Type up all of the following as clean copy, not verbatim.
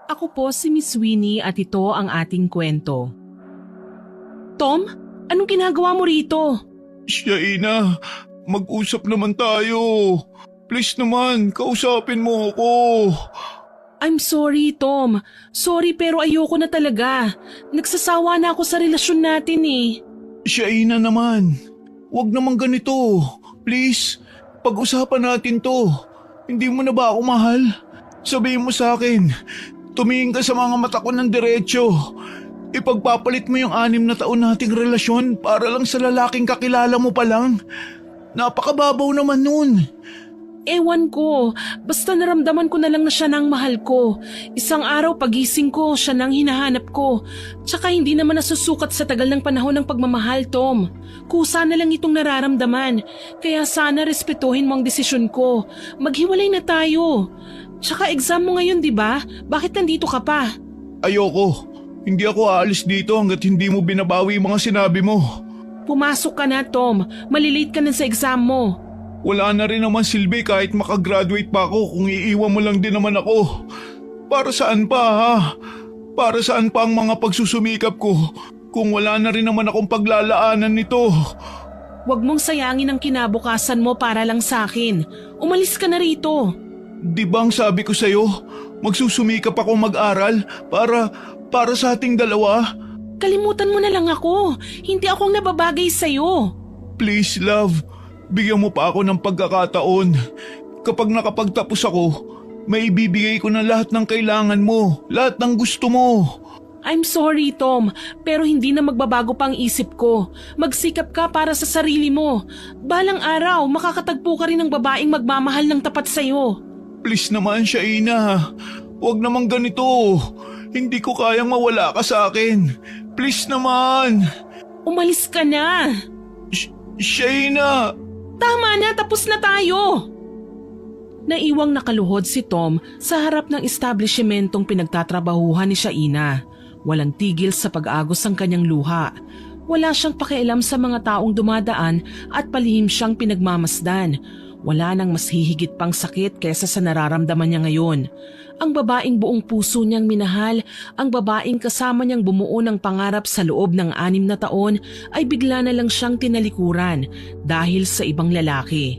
Ako po si Miss Winnie at ito ang ating kwento. Tom, anong ginagawa mo rito? Shaina, mag-usap naman tayo. Please naman, kausapin mo ako. I'm sorry, Tom. Sorry pero ayoko na talaga. Nagsasawa na ako sa relasyon natin eh. Shaina naman, wag naman ganito. Please, pag-usapan natin to. Hindi mo na ba ako mahal? Sabihin mo sa akin, tumingin ka sa mga mata ko ng diretsyo. Ipagpapalit mo yung 6 na taon nating relasyon para lang sa lalaking kakilala mo pa lang. Napakababaw naman nun. Ewan ko, basta naramdaman ko na lang na siya nang mahal ko. Isang araw pagising ko, siya nang hinahanap ko. Tsaka hindi naman nasusukat sa tagal ng panahon ng pagmamahal, Tom. Kusa na lang itong nararamdaman. Kaya sana respetuhin mo ang desisyon ko. Maghiwalay na tayo. Tsaka exam mo ngayon, di ba? Bakit nandito ka pa? Ayoko. Hindi ako aalis dito hanggat hindi mo binabawi yung mga sinabi mo. Pumasok ka na, Tom. Malilate ka na sa exam mo. Wala na rin naman silbi kahit makagraduate pa ako kung iiwan mo lang din naman ako. Para saan pa ha? Para saan pa ang mga pagsusumikap ko kung wala na rin naman akong paglalaanan nito? Huwag mong sayangin ang kinabukasan mo para lang sa akin. Umalis ka na rito. Di bang sabi ko sa'yo, magsusumikap ako mag-aral para sa ating dalawa? Kalimutan mo na lang ako. Hindi akong nababagay sa'yo. Please love, bigyan mo pa ako ng pagkakataon. Kapag nakapagtapos ako, may ibibigay ko na lahat ng kailangan mo, lahat ng gusto mo. I'm sorry, Tom, pero hindi na magbabago pa ang isip ko. Magsikap ka para sa sarili mo. Balang araw, makakatagpo ka rin ng babaeng magmamahal ng tapat sa'yo. Please naman, Shaina. Huwag naman ganito. Hindi ko kayang mawala ka sa akin. Please naman. Umalis ka na. Shaina. Tama na, tapos na tayo. Naiwang nakaluhod si Tom sa harap ng establishmentong pinagtatrabahuhan ni Shaina. Walang tigil sa pag-agos ang kanyang luha. Wala siyang pakialam sa mga taong dumadaan at palihim siyang pinagmamasdan. Wala nang mas hihigit pang sakit kaysa sa nararamdaman niya ngayon. Ang babaeng buong puso niyang minahal, ang babaeng kasama niyang bumuo ng pangarap sa loob ng 6 na taon ay bigla na lang siyang tinalikuran dahil sa ibang lalaki.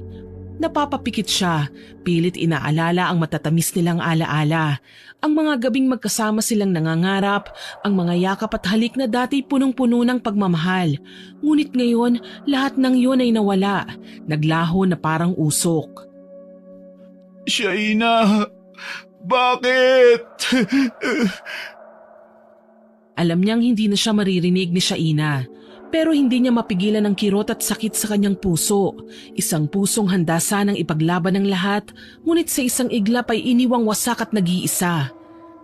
Napapapikit siya, pilit inaalala ang matatamis nilang alaala. Ang mga gabing magkasama silang nangangarap, ang mga yakap at halik na dati punong-puno ng pagmamahal. Ngunit ngayon, lahat ng yun ay nawala, naglaho na parang usok. Shaina, bakit? Alam niyang hindi na siya maririnig ni Shaina. Pero hindi niya mapigilan ang kirot at sakit sa kanyang puso. Isang pusong handa sanang ipaglaban ng lahat, ngunit sa isang iglap ay iniwang wasak at nag-iisa.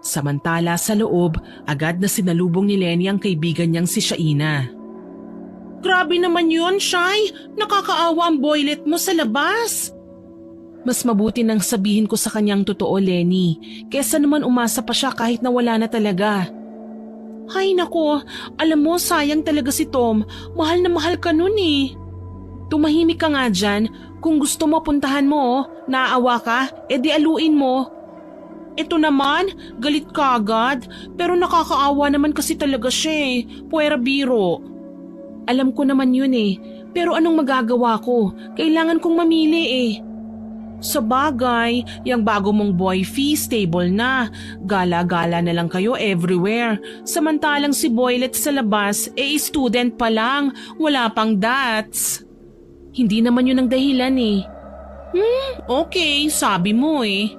Samantala sa loob, agad na sinalubong ni Lenny ang kaibigan niyang si Shaina. Grabe naman yun, Shay! Nakakaawa ang boylet mo sa labas! Mas mabuti nang sabihin ko sa kanyang totoo, Lenny, kesa naman umasa pa siya kahit nawala na talaga. Hay nako, alam mo sayang talaga si Tom, mahal na mahal ka nun eh. Tumahimik ka nga dyan, kung gusto mo puntahan mo, naaawa ka, edi aluin mo. Ito naman, galit ka agad, pero nakakaawa naman kasi talaga siya eh, puwera biro. Alam ko naman yun eh, pero anong magagawa ko, kailangan kong mamili eh. Sa bagay, yung bago mong boyfie stable na. Gala-gala na lang kayo everywhere. Samantalang si Boylet sa labas, student pa lang. Wala pang dats. Hindi naman yun ang dahilan eh. Okay, sabi mo eh.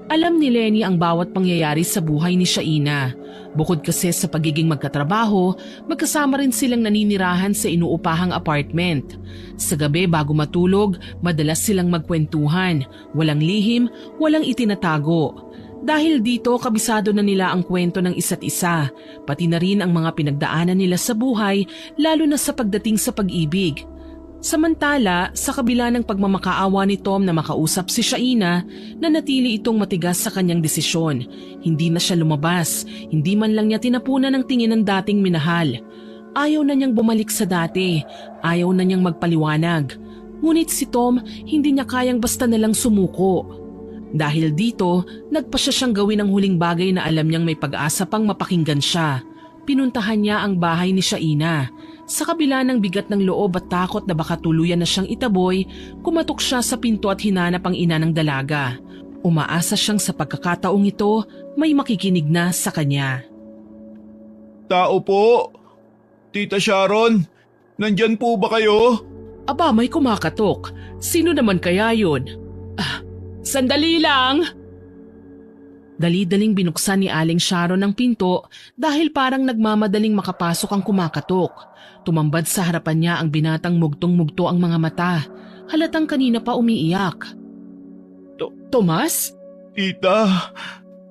Alam ni Lenny ang bawat pangyayari sa buhay ni Shaina. Bukod kasi sa pagiging magkatrabaho, magkasama rin silang naninirahan sa inuupahang apartment. Sa gabi bago matulog, madalas silang magkwentuhan. Walang lihim, walang itinatago. Dahil dito, kabisado na nila ang kwento ng isa't isa, pati na rin ang mga pinagdaanan nila sa buhay, lalo na sa pagdating sa pag-ibig. Samantala, sa kabila ng pagmamakaawa ni Tom na makausap si Shaina, nanatili itong matigas sa kanyang desisyon. Hindi na siya lumabas, hindi man lang niya tinapunan ang tingin ng dating minahal. Ayaw na niyang bumalik sa dati, ayaw na niyang magpaliwanag. Ngunit si Tom, hindi niya kayang basta nalang sumuko. Dahil dito, nagpasya siyang gawin ang huling bagay na alam niyang may pag-asa pang mapakinggan siya. Pinuntahan niya ang bahay ni Shaina. Sa kabila ng bigat ng loob at takot na baka tuluyan na siyang itaboy, kumatok siya sa pinto at hinanap ang ina ng dalaga. Umaasa siyang sa pagkakataong ito, may makikinig na sa kanya. Tao po? Tita Sharon, nandyan po ba kayo? Aba, may kumakatok. Sino naman kaya yun? Sandali lang! Dali-daling binuksan ni Aling Sharon ang pinto dahil parang nagmamadaling makapasok ang kumakatok. Tumambad sa harapan niya ang binatang mugtong-mugto ang mga mata. Halatang kanina pa umiiyak. Tomas? Tita,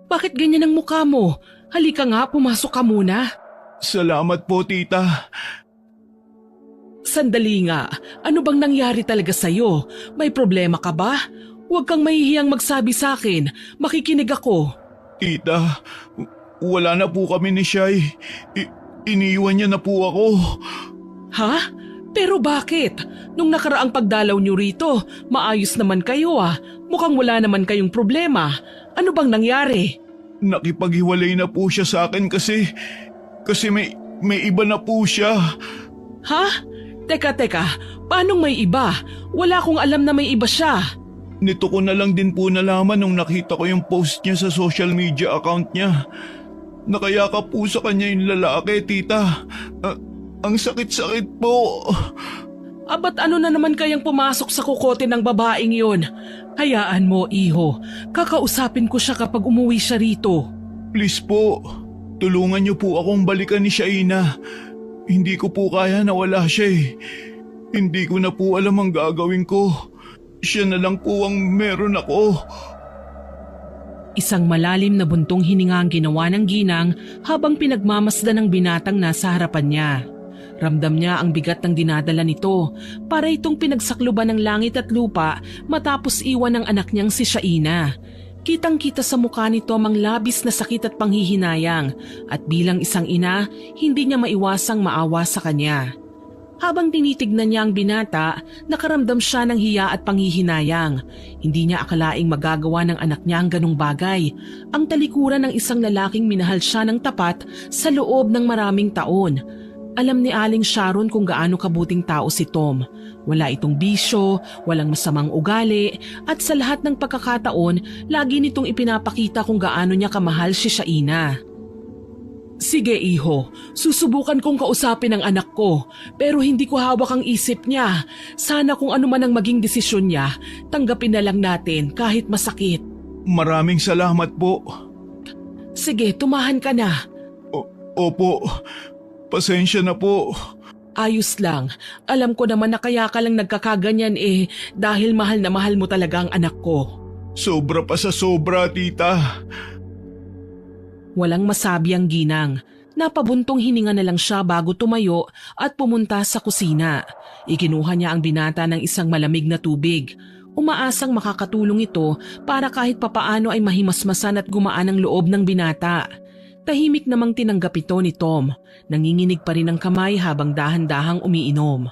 Bakit ganyan ang mukha mo? Halika nga, pumasok ka muna. salamat po tita. Sandali nga, ano bang nangyari talaga sa'yo? May problema ka ba? Huwag kang mahihiyang magsabi sa akin. Makikinig ako. Tita, wala na po kami ni Shai. Iniwan niya na po ako. Ha? Pero bakit? Nung nakaraang pagdalaw niyo rito, maayos naman kayo ah. Mukhang wala naman kayong problema. Ano bang nangyari? Nakipaghiwalay na po siya sa akin kasi may iba na po siya. Ha? Teka, paanong may iba? Wala akong alam na may iba siya. Nito ko na lang din po nalaman nung nakita ko yung post niya sa social media account niya. Nakayakap po sa kanya yung lalaki, tita. Ang sakit-sakit po. Ba't ano na naman kayang pumasok sa kukote ng babaeng yun? Hayaan mo, iho. Kakausapin ko siya kapag umuwi siya rito. Please po, tulungan niyo po akong balikan ni Shaina. Hindi ko po kaya na wala siya eh. Hindi ko na po alam ang gagawin ko. Siya na lang po ang meron ako. Isang malalim na buntong hininga ang ginawa ng ginang habang pinagmamasdan ng binatang nasa harapan niya. Ramdam niya ang bigat ng dinadala nito para itong pinagsakluban ng langit at lupa matapos iwan ng anak niyang si Shaina. Kitang-kita sa mukha nito ang labis na sakit at panghihinayang at bilang isang ina, hindi niya maiwasang maawa sa kanya. Habang tinitignan niya ang binata, nakaramdam siya ng hiya at panghihinayang. Hindi niya akalaing magagawa ng anak niya ang ganong bagay. Ang talikuran ng isang lalaking minahal siya ng tapat sa loob ng maraming taon. Alam ni Aling Sharon kung gaano kabuting tao si Tom. Wala itong bisyo, walang masamang ugali, at sa lahat ng pagkakataon, lagi nitong ipinapakita kung gaano niya kamahal si Shaina. Sige iho, susubukan kong kausapin ang anak ko, pero hindi ko hawak ang isip niya. Sana kung ano man ang maging desisyon niya, tanggapin na lang natin kahit masakit. Maraming salamat po. Sige, tumahan ka na. Opo, pasensya na po. Ayos lang. Alam ko naman na kaya ka lang nagkakaganyan dahil mahal na mahal mo talaga ang anak ko. Sobra pa sa sobra, tita. Walang masabi ang ginang. Napabuntong hininga na lang siya bago tumayo at pumunta sa kusina. Ikinuha niya ang binata ng isang malamig na tubig. Umaasang makakatulong ito para kahit papaano ay mahimasmasan at gumaan ang loob ng binata. Tahimik namang tinanggap ito ni Tom. Nanginginig pa rin ang kamay habang dahan-dahang umiinom.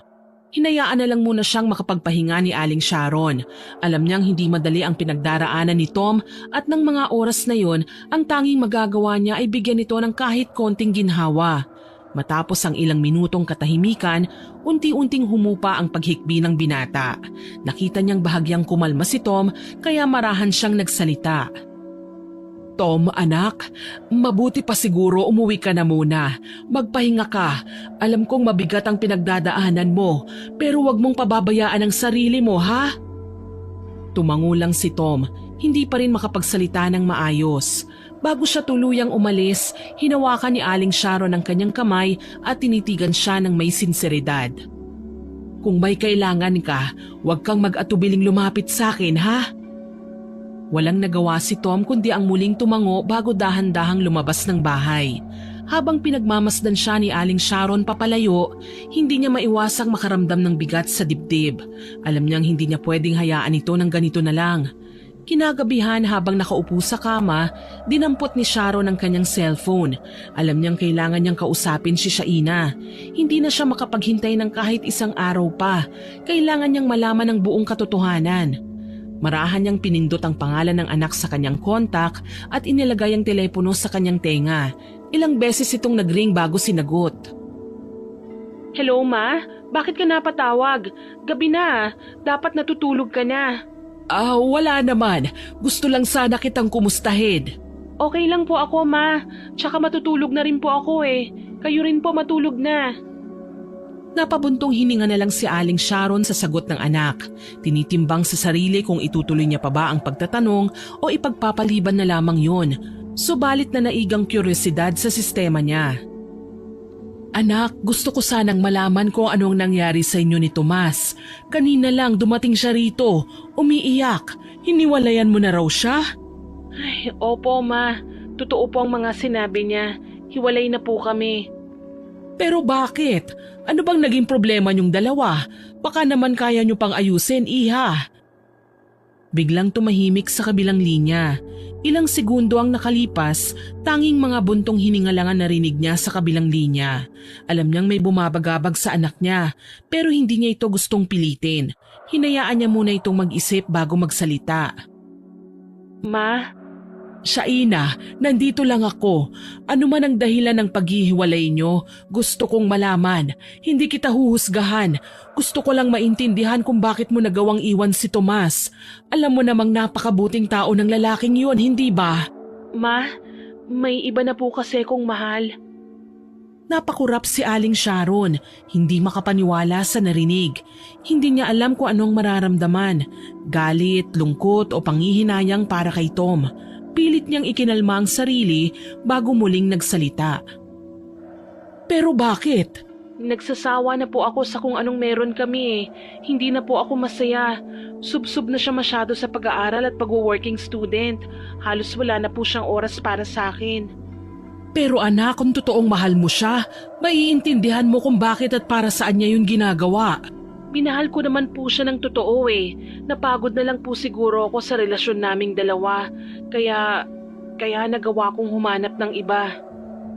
Hinayaan na lang muna siyang makapagpahinga ni Aling Sharon. Alam niyang hindi madali ang pinagdaraanan ni Tom at ng mga oras na yon, ang tanging magagawa niya ay bigyan ito ng kahit konting ginhawa. Matapos ang ilang minutong katahimikan, unti-unting humupa ang paghikbi ng binata. Nakita niyang bahagyang kumalma si Tom kaya marahan siyang nagsalita. Tom, anak, mabuti pa siguro umuwi ka na muna. Magpahinga ka. Alam kong mabigat ang pinagdadaanan mo, pero wag mong pababayaan ang sarili mo, ha? Tumango lang si Tom, hindi pa rin makapagsalita ng maayos. Bago siya tuluyang umalis, hinawakan ni Aling Sharon ang kanyang kamay at tinitigan siya ng may sinseridad. Kung may kailangan ka, wag kang mag-atubiling lumapit sa akin, ha? Walang nagawa si Tom kundi ang muling tumango bago dahan-dahang lumabas ng bahay. Habang pinagmamasdan siya ni Aling Sharon papalayo, hindi niya maiwasang makaramdam ng bigat sa dibdib. Alam niyang hindi niya pwedeng hayaan ito ng ganito na lang. Kinagabihan habang nakaupo sa kama, dinampot ni Sharon ang kanyang cellphone. Alam niyang kailangan niyang kausapin si Shaina. Hindi na siya makapaghintay ng kahit isang araw pa. Kailangan niyang malaman ang buong katotohanan. Marahan niyang pinindot ang pangalan ng anak sa kanyang kontak at inilagay ang telepono sa kanyang tenga. Ilang beses itong nagring bago sinagot. Hello ma, bakit ka napatawag? Gabi na, dapat natutulog ka na. Wala naman. Gusto lang sana kitang kumustahin. Okay lang po ako ma, tsaka matutulog na rin po ako eh. Kayo rin po matulog na. Napabuntong hininga na lang si Aling Sharon sa sagot ng anak. Tinitimbang sa sarili kung itutuloy niya pa ba ang pagtatanong o ipagpapaliban na lamang yon. Subalit na naigang kuryosidad sa sistema niya. Anak, gusto ko sanang malaman kung anong nangyari sa inyo ni Tomas. Kanina lang dumating siya rito, umiiyak. Hiniwalayan mo na raw siya? Ay, opo ma, totoo po ang mga sinabi niya. Hiwalay na po kami. Pero bakit? Ano bang naging problema niyong dalawa? Baka naman kaya niyo pang ayusin, iha. Biglang tumahimik sa kabilang linya. Ilang segundo ang nakalipas, tanging mga buntong hininga lang ang narinig niya sa kabilang linya. Alam niyang may bumabagabag sa anak niya, pero hindi niya ito gustong pilitin. Hinayaan niya muna itong mag-isip bago magsalita. Ma? Shaina, nandito lang ako. Ano man ang dahilan ng paghihiwalay nyo, gusto kong malaman. Hindi kita huhusgahan. Gusto ko lang maintindihan kung bakit mo nagawang iwan si Tomas. Alam mo namang napakabuting tao ng lalaking yun, hindi ba? Ma, may iba na po kasi kong mahal. Napakurap si Aling Sharon, hindi makapaniwala sa narinig. Hindi niya alam kung anong mararamdaman, galit, lungkot o panghihinayang para kay Tom. Pilit niyang ikinalma ang sarili bago muling nagsalita. Pero bakit? Nagsasawa na po ako sa kung anong meron kami. Hindi na po ako masaya. Subsob na siya masyado sa pag-aaral at pag-working student. Halos wala na po siyang oras para sa akin. Pero anak, kung totoong mahal mo siya, maiintindihan mo kung bakit at para saan niya yun ginagawa. Minahal ko naman po siya ng totoo eh. Napagod na lang po siguro ako sa relasyon naming dalawa. Kaya nagawa kong humanap ng iba.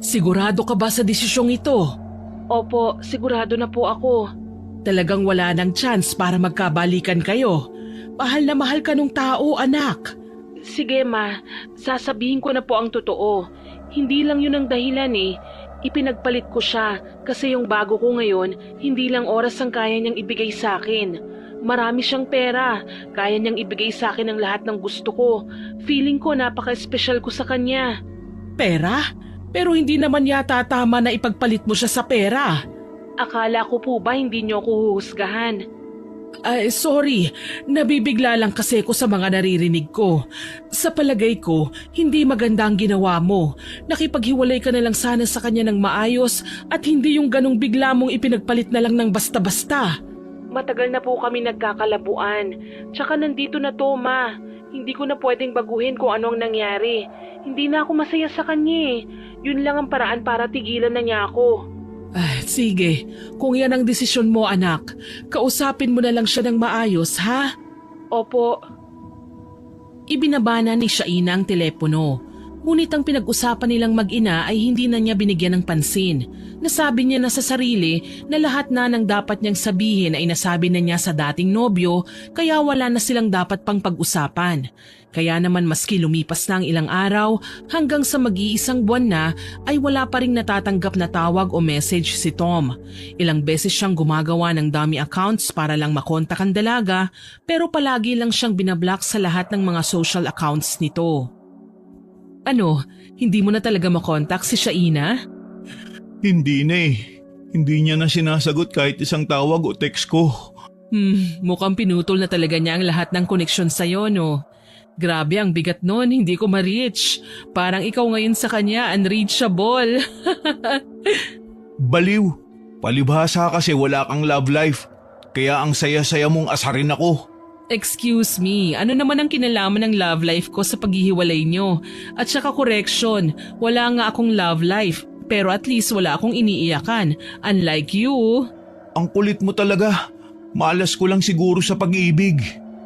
Sigurado ka ba sa desisyong ito? Opo, sigurado na po ako. Talagang wala nang chance para magkabalikan kayo. Mahal na mahal ka nung tao, anak. Sige ma, sasabihin ko na po ang totoo. Hindi lang yun ang dahilan eh. Ipinagpalit ko siya kasi yung bago ko ngayon, hindi lang oras ang kaya niyang ibigay sa akin. Marami siyang pera, kaya niyang ibigay sa akin ang lahat ng gusto ko. Feeling ko napaka-espesyal ko sa kanya. Pera? Pero hindi naman yata tama na ipagpalit mo siya sa pera. Akala ko po ba hindi niyo ako huhusgahan? Sorry, nabibigla lang kasi ko sa mga naririnig ko. Sa palagay ko, hindi maganda ang ginawa mo. Nakipaghiwalay ka na lang sana sa kanya ng maayos at hindi yung ganong bigla mong ipinagpalit na lang ng basta-basta. Matagal na po kami nagkakalabuan. Tsaka nandito na to, ma. Hindi ko na pwedeng baguhin kung ano ang nangyari. Hindi na ako masaya sa kanya eh. Yun lang ang paraan para tigilan na niya ako. Sige, kung yan ang desisyon mo anak, kausapin mo na lang siya ng maayos, ha? Opo. Ibinabana ni Shaina ang telepono. Ngunit ang pinag-usapan nilang mag-ina ay hindi na niya binigyan ng pansin. Nasabi niya na sa sarili na lahat na ng dapat niyang sabihin ay nasabi na niya sa dating nobyo kaya wala na silang dapat pang pag-usapan. Kaya naman maski lumipas na ang ilang araw hanggang sa mag-iisang buwan na ay wala pa ring natatanggap na tawag o message si Tom. Ilang beses siyang gumagawa ng dummy accounts para lang makontak ang dalaga pero palagi lang siyang binablock sa lahat ng mga social accounts nito. Ano, hindi mo na talaga makontak si Shaina? Hindi na eh. Hindi niya na sinasagot kahit isang tawag o text ko. Mukhang pinutol na talaga niya ang lahat ng koneksyon sa'yo, no? Grabe ang bigat nun, hindi ko ma-reach. Parang ikaw ngayon sa kanya, unreachable. Baliw. Palibhasa kasi wala kang love life. Kaya ang saya-saya mong asarin ako. Excuse me, ano naman ang kinalaman ng love life ko sa paghihiwalay nyo? At saka correction, wala nga akong love life, pero at least wala akong iniiyakan, unlike you. Ang kulit mo talaga. Malas ko lang siguro sa pag-ibig.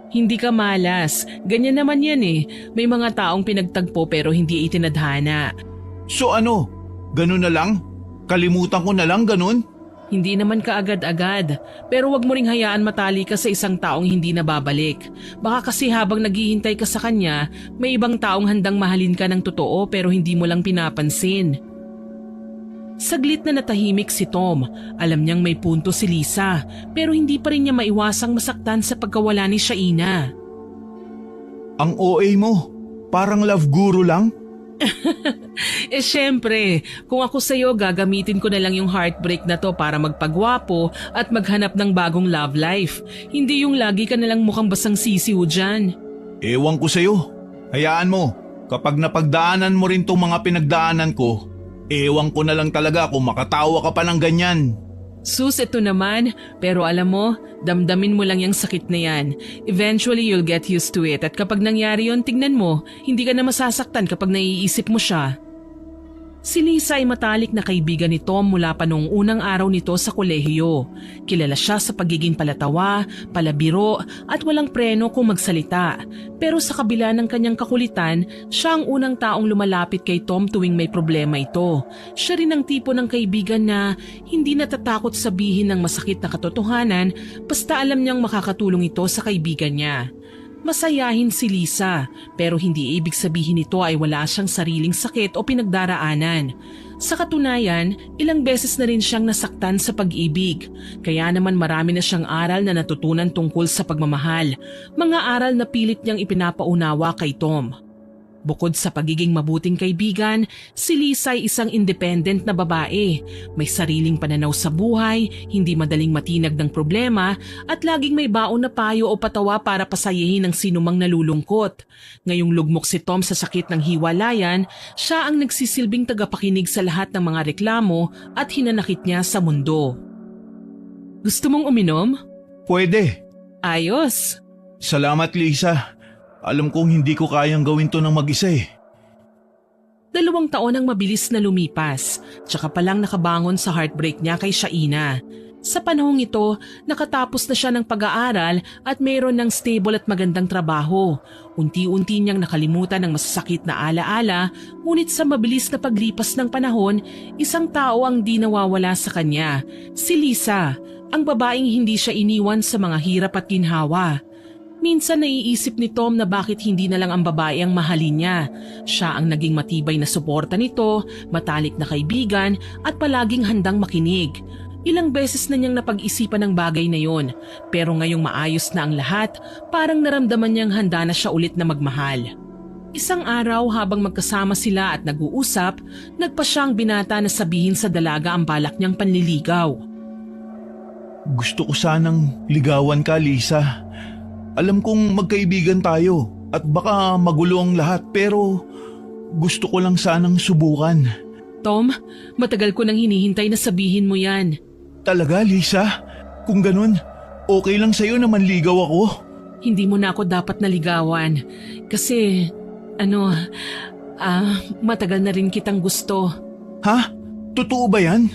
Hindi ka malas, ganyan naman yan eh. May mga taong pinagtagpo pero hindi itinadhana. So ano? Ganun na lang? Kalimutan ko na lang ganun? Hindi naman kaagad-agad, pero wag mo ring hayaan matali ka sa isang taong hindi na babalik. Baka kasi habang naghihintay ka sa kanya, may ibang taong handang mahalin ka ng totoo pero hindi mo lang pinapansin. Saglit na natahimik si Tom. Alam niyang may punto si Lisa, pero hindi pa rin niya maiwasang masaktan sa pagkawala ni Shaina. Ang OA mo, parang love guru lang. Syempre, kung ako sa'yo gagamitin ko na lang yung heartbreak na to para magpagwapo at maghanap ng bagong love life. Hindi yung lagi ka nalang mukhang basang sisiw dyan. Ewan ko sa'yo. Hayaan mo, kapag napagdaanan mo rin tong mga pinagdaanan ko, ewan ko na lang talaga kung makatawa ka pa ng ganyan. Sus, ito naman. Pero alam mo, damdamin mo lang yung sakit na yan. Eventually, you'll get used to it. At kapag nangyari yun, tignan mo, hindi ka na masasaktan kapag naiisip mo siya. Si Lisa ay matalik na kaibigan ni Tom mula pa noong unang araw nito sa kolehiyo. Kilala siya sa pagiging palatawa, palabiro at walang preno kung magsalita. Pero sa kabila ng kanyang kakulitan, siya ang unang taong lumalapit kay Tom tuwing may problema ito. Siya rin ang tipo ng kaibigan na hindi natatakot sabihin ng masakit na katotohanan basta alam niyang makakatulong ito sa kaibigan niya. Masayahin si Lisa, pero hindi ibig sabihin nito ay wala siyang sariling sakit o pinagdaraanan. Sa katunayan, ilang beses na rin siyang nasaktan sa pag-ibig. Kaya naman marami na siyang aral na natutunan tungkol sa pagmamahal. Mga aral na pilit niyang ipinapaunawa kay Tom. Bukod sa pagiging mabuting kaibigan, si Lisa ay isang independent na babae. May sariling pananaw sa buhay, hindi madaling matinag ng problema, at laging may baon na payo o patawa para pasayahin ang sinumang nalulungkot. Ngayong lugmok si Tom sa sakit ng hiwalayan, siya ang nagsisilbing tagapakinig sa lahat ng mga reklamo at hinanakit niya sa mundo. Gusto mong uminom? Pwede. Ayos! Salamat, Lisa. Alam kong hindi ko kayang gawin to ng mag-isa eh. 2 taon ang mabilis na lumipas, tsaka palang nakabangon sa heartbreak niya kay Shaina. Sa panahong ito, nakatapos na siya ng pag-aaral at mayroon ng stable at magandang trabaho. Unti-unti niyang nakalimutan ang masasakit na alaala, ngunit sa mabilis na paglipas ng panahon, isang tao ang di nawawala sa kanya, si Lisa, ang babaeng hindi siya iniwan sa mga hirap at ginhawa. Minsan naiisip ni Tom na bakit hindi na lang ang babae ang mahalin niya. Siya ang naging matibay na suporta nito, matalik na kaibigan at palaging handang makinig. Ilang beses na niyang napag-isipan ang bagay na yon, pero ngayong maayos na ang lahat, parang naramdaman niyang handa na siya ulit na magmahal. Isang araw habang magkasama sila at nag-uusap, nagpa siyang binata na sabihin sa dalaga ang balak niyang panliligaw. Gusto ko sanang ligawan ka, Lisa. Alam kong magkaibigan tayo at baka magulo ang lahat pero gusto ko lang sanang subukan. Tom, matagal ko nang hinihintay na sabihin mo yan. Talaga, Lisa? Kung ganun, okay lang sa'yo na manligaw ako? Hindi mo na ako dapat naligawan. Kasi, matagal na rin kitang gusto. Ha? Totoo ba yan?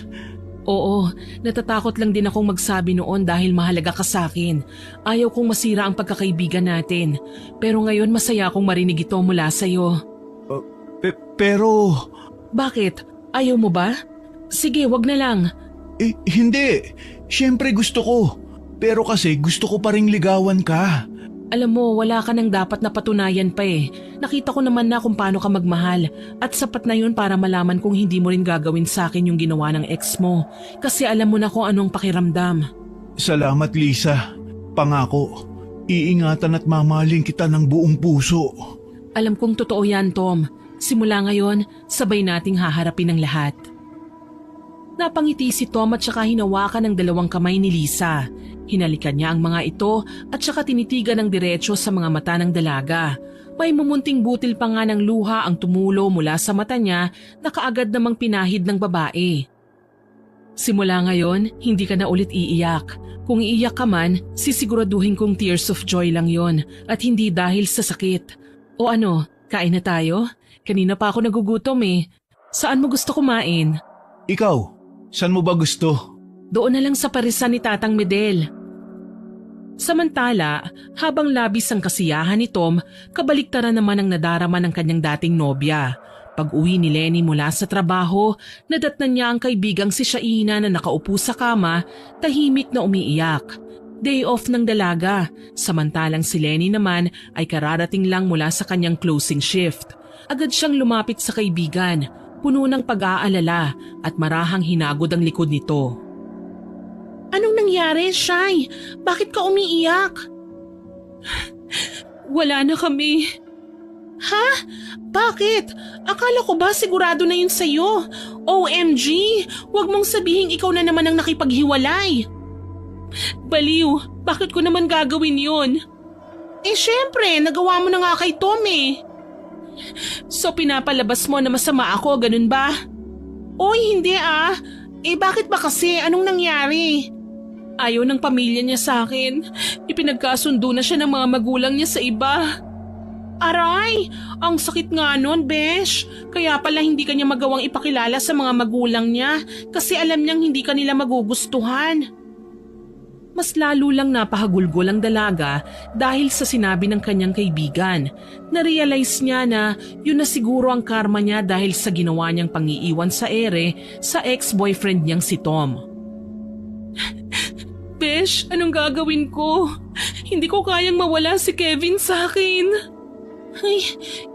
Oo, natatakot lang din akong magsabi noon dahil mahalaga ka sa akin. Ayaw kong masira ang pagkakaibigan natin. Pero ngayon masaya akong marinig ito mula sa'yo. Pero... Bakit? Ayaw mo ba? Sige, wag na lang. Hindi. Siyempre gusto ko. Pero kasi gusto ko pa ring ligawan ka. Alam mo, wala ka nang dapat na patunayan pa eh. Nakita ko naman na kung paano ka magmahal. At sapat na yun para malaman kung hindi mo rin gagawin sa akin yung ginawa ng ex mo. Kasi alam mo na kung anong pakiramdam. Salamat, Lisa. Pangako, iingatan at mamahalin kita ng buong puso. Alam kong totoo yan, Tom. Simula ngayon, sabay nating haharapin ang lahat. Napangiti si Tom at saka hinawakan ng 2 kamay ni Lisa. Hinalikan niya ang mga ito at saka tinitigan ng diretso sa mga mata ng dalaga. May mumunting butil pa nga ng luha ang tumulo mula sa mata niya na kaagad namang pinahid ng babae. Simula ngayon, hindi ka na ulit iiyak. Kung iiyak ka man, sisiguraduhin kong tears of joy lang yon at hindi dahil sa sakit. O ano, kain na tayo? Kanina pa ako nagugutom eh. Saan mo gusto kumain? Ikaw, saan mo ba gusto? Doon na lang sa parisan ni Tatang Medel. Samantala, habang labis ang kasiyahan ni Tom, kabaliktaran naman ang nadarama ng kanyang dating nobya. Pag-uwi ni Lenny mula sa trabaho, nadatnan niya ang kaibigang si Shaina na nakaupo sa kama, tahimik na umiiyak. Day off ng dalaga, samantalang si Lenny naman ay kararating lang mula sa kanyang closing shift. Agad siyang lumapit sa kaibigan, puno ng pag-aalala at marahang hinagod ang likod nito. Anong nangyari, Shai? Bakit ka umiiyak? Wala na kami. Ha? Bakit? Akala ko ba sigurado na yun sa'yo? OMG! Huwag mong sabihin ikaw na naman ang nakipaghiwalay. Baliw, bakit ko naman gagawin yun? Syempre, nagawa mo na nga kay Tom eh. So pinapalabas mo na masama ako, ganun ba? Oy, hindi ah. Bakit ba kasi? Anong nangyari? Ayaw ng pamilya niya sa akin. Ipinagkasundo na siya ng mga magulang niya sa iba. Aray! Ang sakit nga nun, Besh. Kaya pala hindi kanya magawang ipakilala sa mga magulang niya kasi alam niyang hindi kanila magugustuhan. Mas lalo lang napahagulgol ang dalaga dahil sa sinabi ng kanyang kaibigan. Narealize niya na yun na siguro ang karma niya dahil sa ginawa niyang pangiiwan sa ere sa ex-boyfriend niyang si Tom. Besh, anong gagawin ko? Hindi ko kayang mawala si Kevin sa akin. Ay,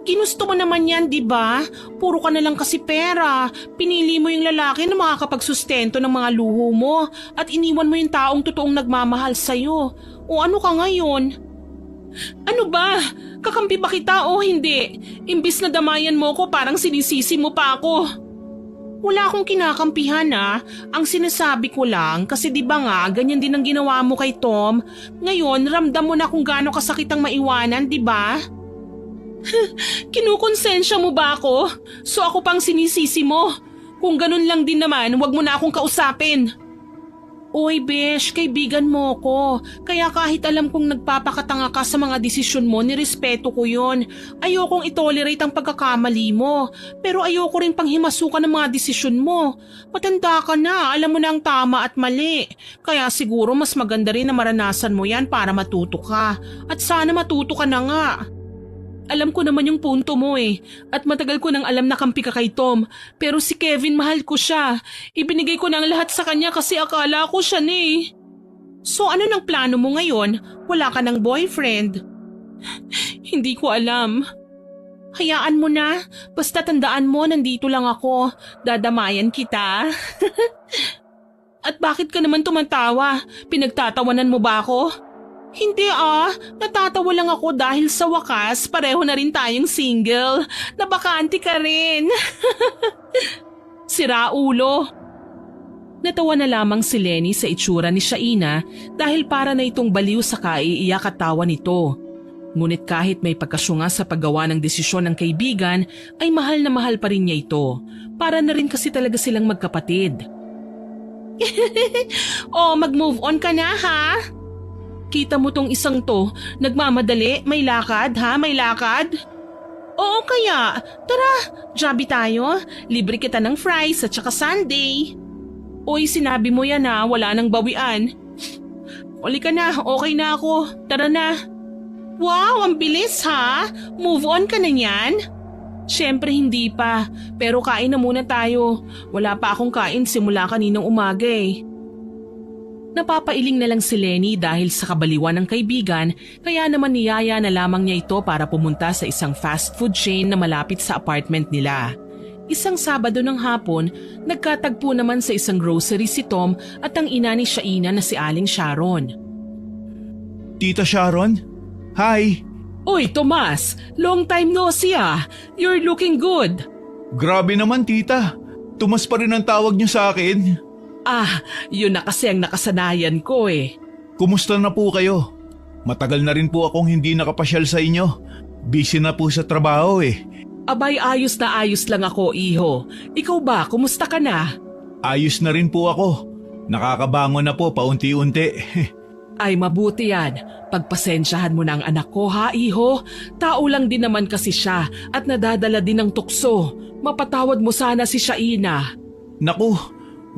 ginusto mo naman yan, di ba? Puro ka na lang kasi pera. Pinili mo yung lalaki na makakapagsustento ng mga luho mo at iniwan mo yung taong totoong nagmamahal sa'yo. O ano ka ngayon? Ano ba? Kakampi ba kita o hindi? Imbis na damayan mo ko, parang sinisisi mo pa ako. Wala akong kinakampihan ah. Ang sinasabi ko lang kasi di ba nga ganyan din ang ginawa mo kay Tom. Ngayon ramdam mo na kung gaano kasakit ang maiwanan, di ba? Kinukonsensya mo ba ako? So ako pang sinisisi mo? Kung ganun lang din naman, wag mo na akong kausapin. Oy Besh, kaibigan mo ko. Kaya kahit alam kong nagpapakatanga ka sa mga desisyon mo, nirespeto ko yon. Ayokong itolerate ang pagkakamali mo. Pero ayoko rin panghimasukan ng mga desisyon mo. Matanda ka na, alam mo na ang tama at mali. Kaya siguro mas maganda rin na maranasan mo yan para matuto ka. At sana matuto ka na nga. Alam ko naman yung punto mo eh. At matagal ko nang alam na kampi ka kay Tom. Pero si Kevin mahal ko siya. Ibinigay ko na ang lahat sa kanya kasi akala ko siya na eh. So ano nang plano mo ngayon? Wala ka ng boyfriend? Hindi ko alam. Hayaan mo na. Basta tandaan mo nandito lang ako. Dadamayan kita. At bakit ka naman tumatawa? Pinagtatawanan mo ba ako? Hindi ah, natatawa lang ako dahil sa wakas pareho na rin tayong single. Nabakante ka rin. Sira ulo. Natawa na lamang si Lenny sa itsura ni Shaina dahil para na itong baliw sa kaiiyak at tawa nito. Ngunit kahit may pagkasyunga sa paggawa ng desisyon ng kaibigan ay mahal na mahal pa rin niya ito. Para na rin kasi talaga silang magkapatid. Oh, mag-move on ka na ha? Kita mo tong isang to, nagmamadali, may lakad ha, may lakad? Oo kaya, tara, Joby tayo, libre kita ng fries at saka sundae. Uy, sinabi mo yan ha, wala nang bawian. Uli ka na, okay na ako, tara na. Wow, ang bilis ha, move on ka na yan? Siyempre hindi pa, pero kain na muna tayo, wala pa akong kain simula kaninang umaga eh. Napapailing na lang si Lenny dahil sa kabaliwan ng kaibigan kaya naman niyaya na lamang niya ito para pumunta sa isang fast food chain na malapit sa apartment nila. Isang Sabado ng hapon, nagkatagpo naman sa isang grocery si Tom at ang ina ni Shaina na si Aling Sharon. Tita Sharon? Hi! Uy Tomas, long time no see ah. You're looking good. Grabe naman tita. Tumas pa rin ang tawag niyo sa akin. Ah, yun na kasi ang nakasanayan ko eh. Kumusta na po kayo? Matagal na rin po akong hindi nakapasyal sa inyo. Busy na po sa trabaho eh. Abay ayos na ayos lang ako, iho. Ikaw ba, kumusta ka na? Ayos na rin po ako. Nakakabangon na po paunti-unti. Ay mabuti yan. Pagpasensyahan mo na ang anak ko ha, iho. Tao lang din naman kasi siya at nadadala din ng tukso. Mapatawad mo sana si Shaina. Naku,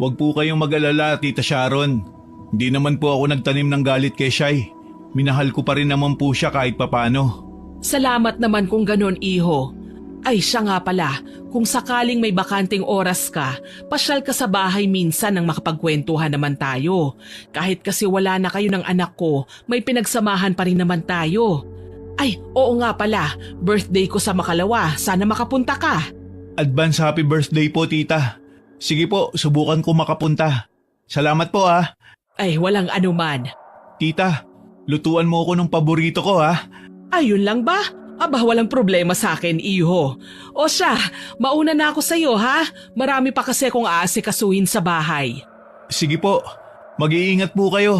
wag po kayong mag-alala, Tita Sharon. Hindi naman po ako nagtanim ng galit kay Shai. Minahal ko pa rin naman po siya kahit papano. Salamat naman kung ganon, iho. Ay siya nga pala, kung sakaling may bakanting oras ka, pasyal ka sa bahay minsan nang makapagkwentuhan naman tayo. Kahit kasi wala na kayo ng anak ko, may pinagsamahan pa rin naman tayo. Ay, oo nga pala, birthday ko sa Makalawa, sana makapunta ka. Advance happy birthday po, tita. Sige po, subukan ko makapunta. Salamat po ah. Ay, walang anuman. Tita, lutuan mo ako ng paborito ko ah. Ayun lang ba? Aba, walang problema sa akin, iho. O siya, mauna na ako sa'yo ha? Marami pa kasi akong aasikasuhin sa bahay. Sige po, mag-iingat po kayo.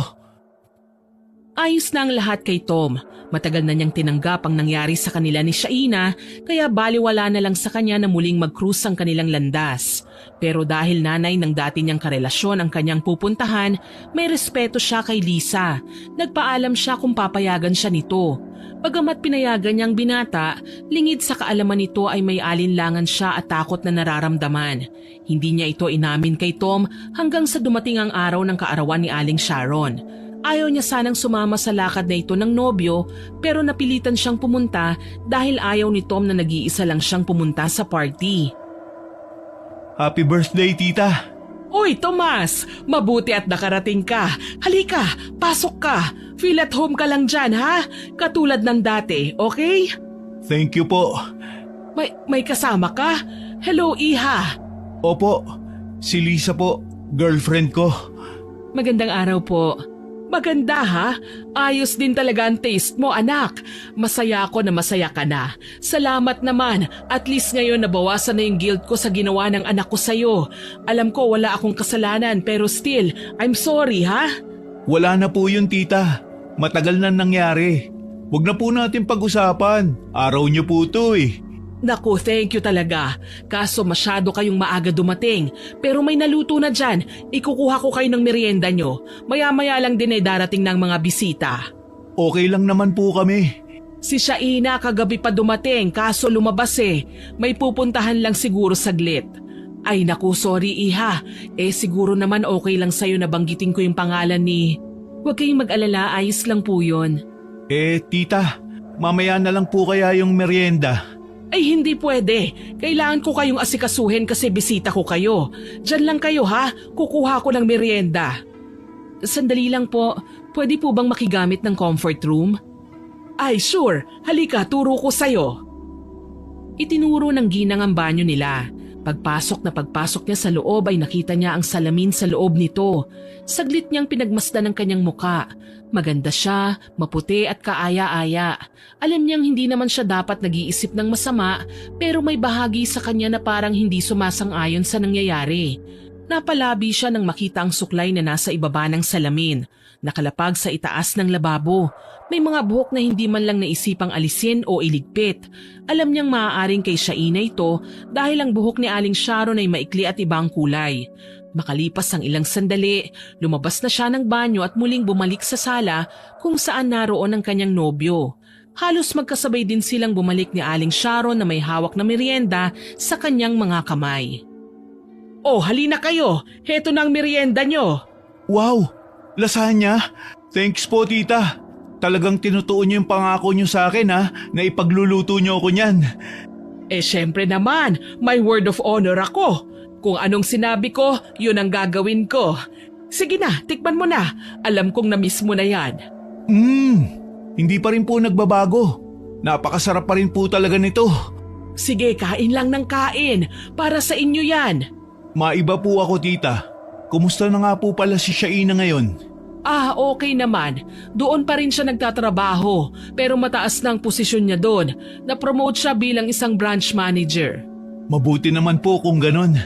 Ayos na ang lahat kay Tom. Matagal na niyang tinanggap ang nangyari sa kanila ni Shaina, kaya baliwala na lang sa kanya na muling mag-cruise ang kanilang landas. Pero dahil nanay ng dati niyang karelasyon ang kanyang pupuntahan, may respeto siya kay Lisa. Nagpaalam siya kung papayagan siya nito. Bagamat pinayagan niyang binata, lingid sa kaalaman nito ay may alinlangan siya at takot na nararamdaman. Hindi niya ito inamin kay Tom hanggang sa dumating ang araw ng kaarawan ni Aling Sharon. Ayaw niya sanang sumama sa lakad na ito ng nobyo pero napilitan siyang pumunta dahil ayaw ni Tom na nag-iisa lang siyang pumunta sa party. Happy birthday, tita. Uy, Tomas! Mabuti at nakarating ka. Halika, pasok ka. Feel at home ka lang dyan, ha? Katulad ng dati, okay? Thank you po. May kasama ka? Hello, Iha. Opo, si Lisa po, girlfriend ko. Magandang araw po. Maganda ha? Ayos din talaga ang taste mo, anak. Masaya ako na masaya ka na. Salamat naman. At least ngayon nabawasan na yung guilt ko sa ginawa ng anak ko sa'yo. Alam ko wala akong kasalanan pero still, I'm sorry ha? Wala na po yun, tita. Matagal na nangyari. Huwag na po natin pag-usapan. Araw niyo po to eh. Naku, thank you talaga. Kaso masyado kayong maaga dumating. Pero may naluto na dyan. Ikukuha ko kayo ng merienda nyo. Maya-maya lang din ay darating ng mga bisita. Okay lang naman po kami. Si Shaina kagabi pa dumating kaso lumabas eh. May pupuntahan lang siguro saglit. Ay naku, sorry Iha. Siguro naman okay lang sa'yo na banggitin ko yung pangalan ni... Huwag kayong mag-alala, ayos lang po yun. Tita, mamaya na lang po kaya yung merienda. Ay hindi pwede. Kailangan ko kayong asikasuhin kasi bisita ko kayo. Diyan lang kayo ha, kukuha ko ng merienda. Sandali lang po, pwede po bang makigamit ng comfort room? Ay sure, halika turo ko sa'yo. Itinuro ng ginang ang banyo nila. Pagpasok niya sa loob ay nakita niya ang salamin sa loob nito. Saglit niyang pinagmasdan ang kanyang muka. Maganda siya, maputi at kaaya-aya. Alam niyang hindi naman siya dapat nag-iisip ng masama pero may bahagi sa kanya na parang hindi sumasang-ayon sa nangyayari. Napalabi siya nang makita ang suklay na nasa ibaba ng salamin. Nakalapag sa itaas ng lababo. May mga buhok na hindi man lang naisipang alisin o iligpit. Alam niyang maaaring kay Shaina ito dahil ang buhok ni Aling Sharon ay maikli at ibang kulay. Makalipas ang ilang sandali, lumabas na siya ng banyo at muling bumalik sa sala kung saan naroon ang kanyang nobyo. Halos magkasabay din silang bumalik ni Aling Sharon na may hawak na merienda sa kanyang mga kamay. Oh, halina kayo! Heto na ang merienda nyo! Wow! Lasagna? Thanks po, tita. Talagang tinutuon niyo yung pangako niyo sa akin ha, na ipagluluto niyo ako niyan. Syempre naman, may word of honor ako. Kung anong sinabi ko, yun ang gagawin ko. Sige na, tikman mo na. Alam kong na-miss mo na yan. Hindi pa rin po nagbabago. Napakasarap pa rin po talaga nito. Sige, kain lang ng kain. Para sa inyo yan. Maiba po ako, tita. Kumusta na nga po pala si Shaina ngayon? Okay naman. Doon pa rin siya nagtatrabaho. Pero mataas na ang posisyon niya doon. Na-promote siya bilang isang branch manager. Mabuti naman po kung ganon.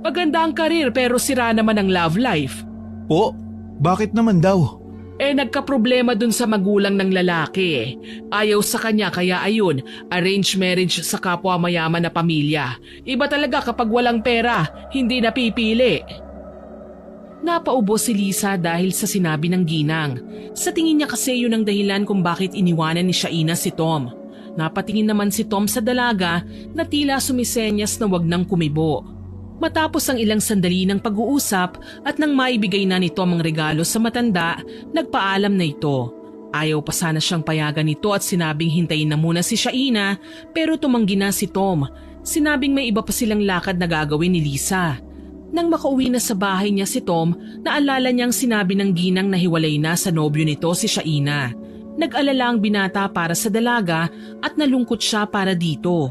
Maganda ang karir pero sira naman ang love life. Po? Bakit naman daw? Nagkaproblema dun sa magulang ng lalaki eh. Ayaw sa kanya kaya ayun, arranged marriage sa kapwa mayaman na pamilya. Iba talaga kapag walang pera, hindi napipili. Napaubo si Lisa dahil sa sinabi ng ginang. Sa tingin niya kasi yun ang dahilan kung bakit iniwanan ni Shaina si Tom. Napatingin naman si Tom sa dalaga na tila sumisenyas na wag nang kumibo. Matapos ang ilang sandali ng pag-uusap at nang maibigay na ni Tom ang regalo sa matanda, nagpaalam na ito. Ayaw pa sana siyang payagan nito at sinabing hintayin na muna si Shaina pero tumanggi na si Tom. Sinabing may iba pa silang lakad na gagawin ni Lisa. Nang makauwi na sa bahay niya si Tom, naalala niyang sinabi ng ginang na hiwalay na sa nobyo nito si Shaina. Nag-alala ang binata para sa dalaga at nalungkot siya para dito.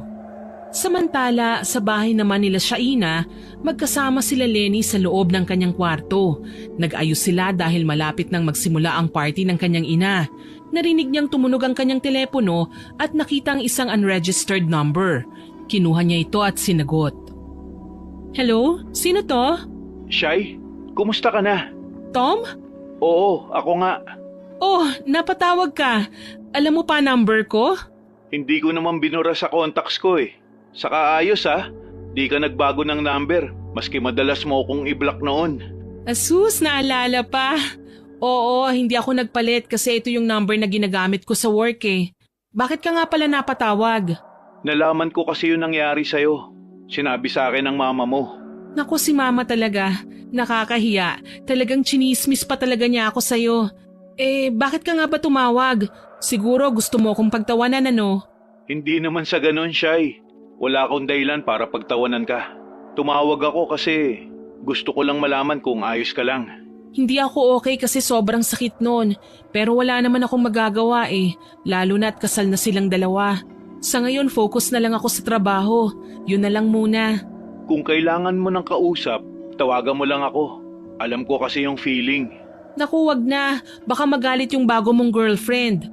Samantala, sa bahay naman nila Shaina, magkasama sila Lenny sa loob ng kanyang kwarto. Nag-ayos sila dahil malapit nang magsimula ang party ng kanyang ina. Narinig niyang tumunog ang kanyang telepono at nakita ang isang unregistered number. Kinuha niya ito at sinagot. Hello? Sino to? Shy, kumusta ka na? Tom? Oo, ako nga. Oh, napatawag ka. Alam mo pa number ko? Hindi ko naman binura sa contacts ko eh. Saka ayos di ka nagbago ng number, maski madalas mo akong i-block noon. Asus, naalala pa. Oo, hindi ako nagpalit kasi ito yung number na ginagamit ko sa work eh. Bakit ka nga pala napatawag? Nalaman ko kasi yung nangyari sa'yo. Sinabi sa akin ng mama mo. Naku, si mama talaga. Nakakahiya. Talagang chinismis pa talaga niya ako sa'yo. Bakit ka nga ba tumawag? Siguro gusto mo akong pagtawanan ano? Hindi naman sa ganun, Shy. Wala akong dahilan para pagtawanan ka. Tumawag ako kasi gusto ko lang malaman kung ayos ka lang. Hindi ako okay kasi sobrang sakit noon. Pero wala naman akong magagawa eh. Lalo na't kasal na silang dalawa. Sa ngayon, focus na lang ako sa trabaho. Yun na lang muna. Kung kailangan mo ng kausap, tawagan mo lang ako. Alam ko kasi yung feeling. Naku, wag na. Baka magalit yung bago mong girlfriend.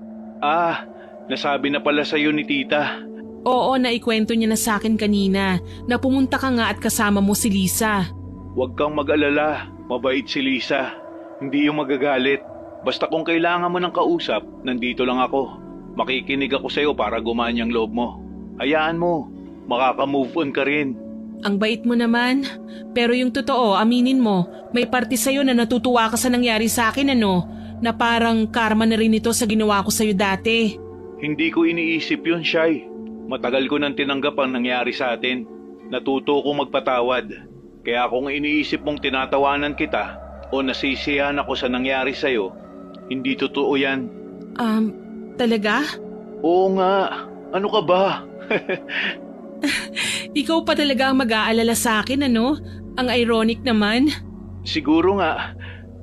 Nasabi na pala sa'yo ni tita. Oo, naikwento niya na sa akin kanina. Na pumunta ka nga at kasama mo si Lisa. Huwag kang mag-alala. Mabait si Lisa. Hindi yung magagalit. Basta kung kailangan mo ng kausap, nandito lang ako. Makikinig ako sa'yo para gumana ang loob mo. Hayaan mo. Makaka-move on ka rin. Ang bait mo naman. Pero yung totoo, aminin mo, may parte sa'yo na natutuwa ka sa nangyari sa akin ano? Na parang karma na rin ito sa ginawa ko sa'yo dati. Hindi ko iniisip yun, Shy. Matagal ko nang tinanggap ang nangyari sa atin. Natuto kong magpatawad. Kaya kung iniisip mong tinatawanan kita o nasisiyahan ako sa nangyari sa'yo, hindi totoo yan. Talaga? Oo nga. Ano ka ba? Ikaw pa talaga ang mag-aalala sa akin ano? Ang ironic naman. Siguro nga.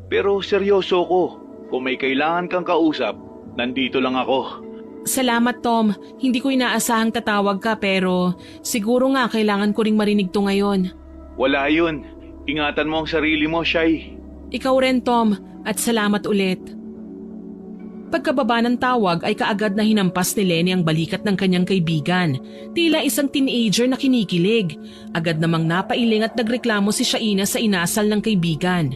Pero seryoso ko. Kung may kailangan kang kausap, nandito lang ako. Salamat Tom. Hindi ko inaasahang tatawag ka pero siguro nga kailangan ko ring marinig to ngayon. Wala yun. Ingatan mo ang sarili mo, Shy. Ikaw rin Tom at salamat ulit. Pagkababa ng tawag ay kaagad na hinampas ni Lenny ang balikat ng kanyang kaibigan. Tila isang teenager na kinikilig. Agad namang napailing at nagreklamo si Shaina sa inasal ng kaibigan.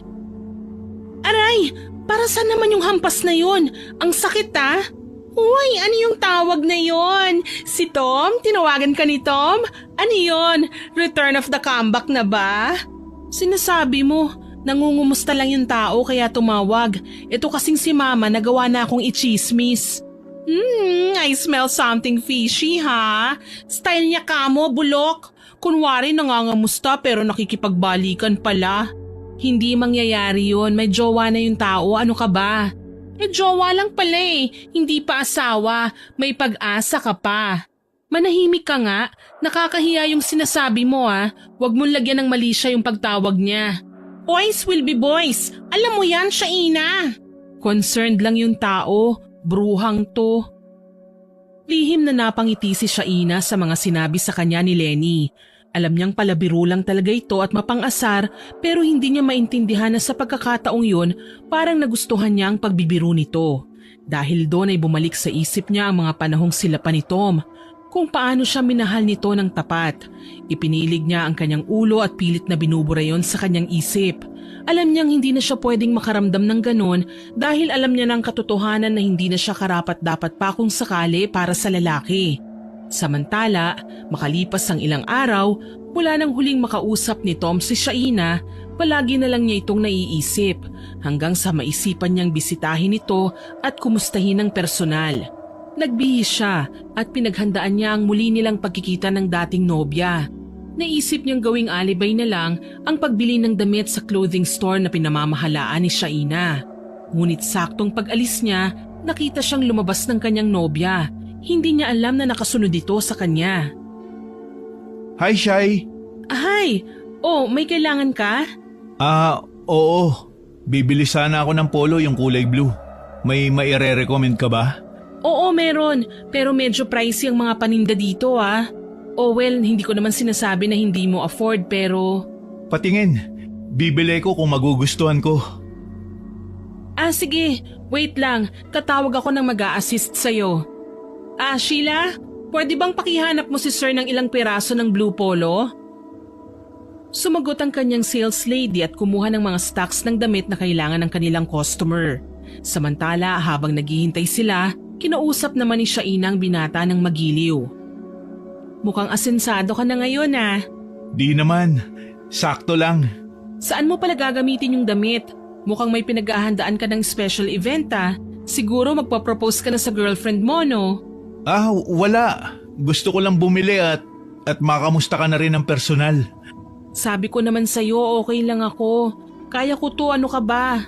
Aray! Para saan naman yung hampas na yun? Ang sakit Uy, ano yung tawag na yon? Si Tom? Tinawagan ka ni Tom? Ano yon? Return of the comeback na ba? Sinasabi mo, nangungumusta lang yung tao kaya tumawag. Ito kasing si Mama nagawa na akong ichismis. I smell something fishy ha? Style niya kamo, bulok. Kunwari nangangamusta pero nakikipagbalikan pala. Hindi mangyayari yun, may jowa na yung tao, ano ka ba? Jowa lang pala hindi pa asawa, may pag-asa ka pa. Manahimik ka nga, nakakahiya yung sinasabi mo Huwag mong lagyan ng mali siya yung pagtawag niya. Boys will be boys, alam mo yan, Shaina. Concerned lang yung tao, bruhang to. Lihim na napangiti si Shaina sa mga sinabi sa kanya ni Lenny. Alam niyang palabiro lang talaga ito at mapang-asar pero hindi niya maintindihan na sa pagkakataong yun parang nagustuhan niya ang pagbibiro nito. Dahil doon ay bumalik sa isip niya ang mga panahong sila pa ni Tom, kung paano siya minahal nito ng tapat. Ipinilig niya ang kanyang ulo at pilit na binubura yon sa kanyang isip. Alam niyang hindi na siya pwedeng makaramdam ng ganon dahil alam niya ng katotohanan na hindi na siya karapat-dapat pa kung sakali para sa lalaki. Samantala, makalipas ang ilang araw, mula nang huling makausap ni Tom si Shaina, palagi na lang niya itong naiisip hanggang sa maisipan niyang bisitahin ito at kumustahin ng personal. Nagbihis siya at pinaghandaan niya ang muli nilang pagkikita ng dating nobya. Naisip niyang gawing alibay na lang ang pagbili ng damit sa clothing store na pinamamahalaan ni Shaina. Ngunit saktong pag-alis niya, Nakita siyang lumabas ng kanyang nobya. Hindi niya alam na nakasunod ito sa kanya. Hi, Shai. Ahay! Oh, may kailangan ka? Oo. Bibili sana ako ng polo yung kulay blue. May maire-recommend ka ba? Oo, meron. Pero medyo pricey ang mga paninda dito Oh well, hindi ko naman sinasabi na hindi mo afford pero… Patingin. Bibili ko kung magugustuhan ko. Sige. Wait lang. Tatawag ako ng mag-a-assist sa'yo. Sheila? Pwede bang pakihanap mo si sir ng ilang piraso ng blue polo? Sumagot ang kanyang sales lady at kumuha ng mga stocks ng damit na kailangan ng kanilang customer. Samantala, habang naghihintay sila, kinausap naman ni Shaina ang binata ng magiliw. Mukhang asensado ka na ngayon Di naman. Sakto lang. Saan mo pala gagamitin yung damit? Mukhang may pinaghahandaan ka ng special event Siguro magpa-propose ka na sa girlfriend mo, no? Wala. Gusto ko lang bumili at makamusta ka na rin ng personal. Sabi ko naman sa'yo, okay lang ako. Kaya ko to, ano ka ba?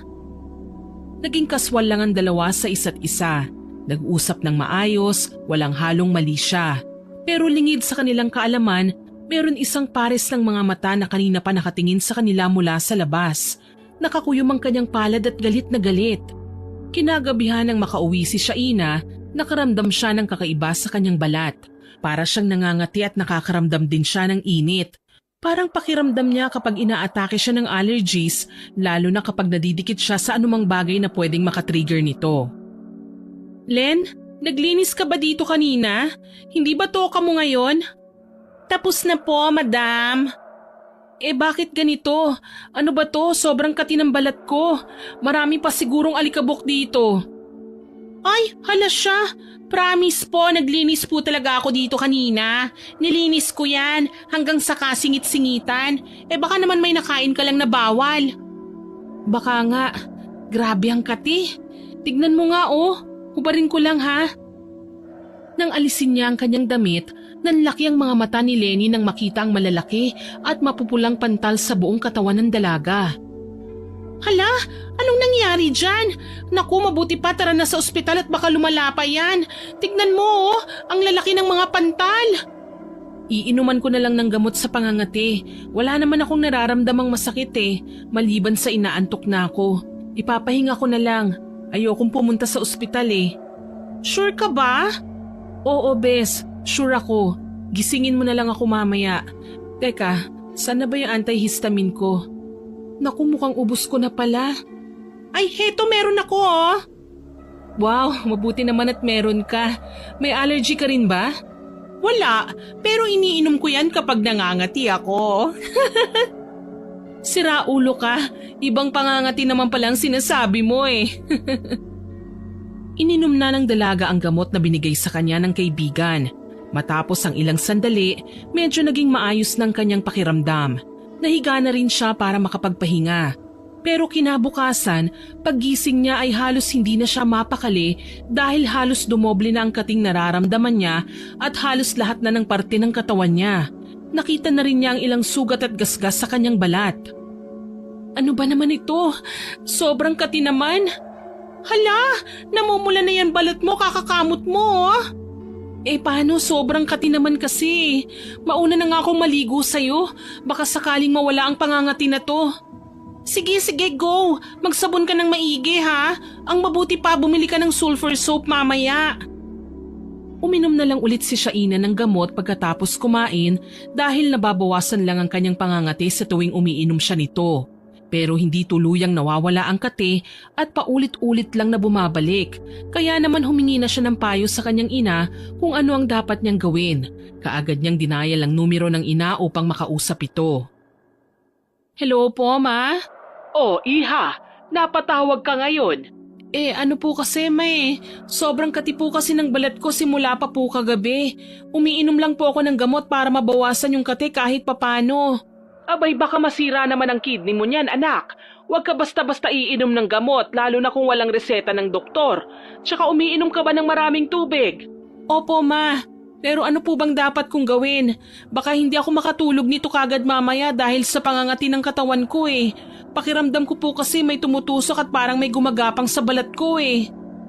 Naging kaswal lang ang dalawa sa isa't isa. Nag-usap ng maayos, walang halong mali siya. Pero lingid sa kanilang kaalaman, meron isang pares ng mga mata na kanina pa nakatingin sa kanila mula sa labas. Nakakuyom ang kanyang palad at galit na galit. Kinagabihan nang makauwi si Shaina, nakaramdam siya ng kakaiba sa kanyang balat. Para siyang nangangati at nakakaramdam din siya ng init. Parang pakiramdam niya kapag inaatake siya ng allergies, lalo na kapag nadidikit siya sa anumang bagay na pwedeng makatrigger nito. Len, naglinis ka ba dito kanina? Hindi ba toka mo ngayon? Tapos na po, madam. Bakit ganito? Ano ba to? Sobrang kati ng balat ko. Marami pa sigurong alikabok dito. Ay, hala siya. Promise po, naglinis po talaga ako dito kanina. Nilinis ko yan hanggang sa kasingit-singitan. Baka naman may nakain ka lang na bawal. Baka nga. Grabe ang kati. Tignan mo nga Hubarin ko lang Nang alisin niya ang kanyang damit, nanlaki ang mga mata ni Lenny nang makita ang malalaki at mapupulang pantal sa buong katawan ng dalaga. Hala, anong nangyari dyan? Naku, mabuti pa, tara na sa ospital at baka lumala pa yan. Tignan mo ang lalaki ng mga pantal. Iinuman ko na lang ng gamot sa pangangati. Wala naman akong nararamdamang masakit maliban sa inaantok na ako. Ipapahinga ko na lang. Ayokong pumunta sa ospital Sure ka ba? Oo, bes. Sure ako. Gisingin mo na lang ako mamaya. Teka, saan na ba yung antihistamine ko? Naku, mukhang ubos ko na pala. Ay, heto meron ako Wow, mabuti naman at meron ka. May allergy ka rin ba? Wala, pero iniinom ko yan kapag nangangati ako. Sira ulo ka. Ibang pangangati naman palang sinasabi mo Ininom na ng dalaga ang gamot na binigay sa kanya ng kaibigan. Matapos ang ilang sandali, medyo naging maayos ng kanyang pakiramdam. Nahiga na rin siya para makapagpahinga. Pero kinabukasan, paggising niya ay halos hindi na siya mapakali dahil halos dumoble na ang kating nararamdaman niya at halos lahat na ng parte ng katawan niya. Nakita na rin niya ang ilang sugat at gasgas sa kanyang balat. Ano ba naman ito? Sobrang kati naman. Hala, namumula na yan balat mo, kakakamot mo paano? Sobrang kati naman kasi. Mauna na nga akong maligo sa'yo. Baka sakaling mawala ang pangangati na to. Sige, go. Magsabon ka ng maigi Ang mabuti pa bumili ka ng sulfur soap mamaya. Uminom na lang ulit si Shaina ng gamot pagkatapos kumain dahil nababawasan lang ang kanyang pangangati sa tuwing umiinom siya nito. Pero hindi tuluyang nawawala ang kati at paulit-ulit lang na bumabalik. Kaya naman humingi na siya ng payo sa kanyang ina kung ano ang dapat niyang gawin. Kaagad niyang dinayal ang numero ng ina upang makausap ito. Hello po, ma? Oh, iha, napatawag ka ngayon. Ano po kasi, may? Sobrang kati po kasi ng balat ko simula pa po kagabi. Umiinom lang po ako ng gamot para mabawasan yung kati kahit papano. Abay, baka masira naman ang kidney mo niyan, anak. Huwag ka basta-basta iinom ng gamot, lalo na kung walang reseta ng doktor. Tsaka umiinom ka ba ng maraming tubig? Opo, ma. Pero ano po bang dapat kong gawin? Baka hindi ako makatulog nito kagad mamaya dahil sa pangangati ng katawan ko Pakiramdam ko po kasi may tumutusok at parang may gumagapang sa balat ko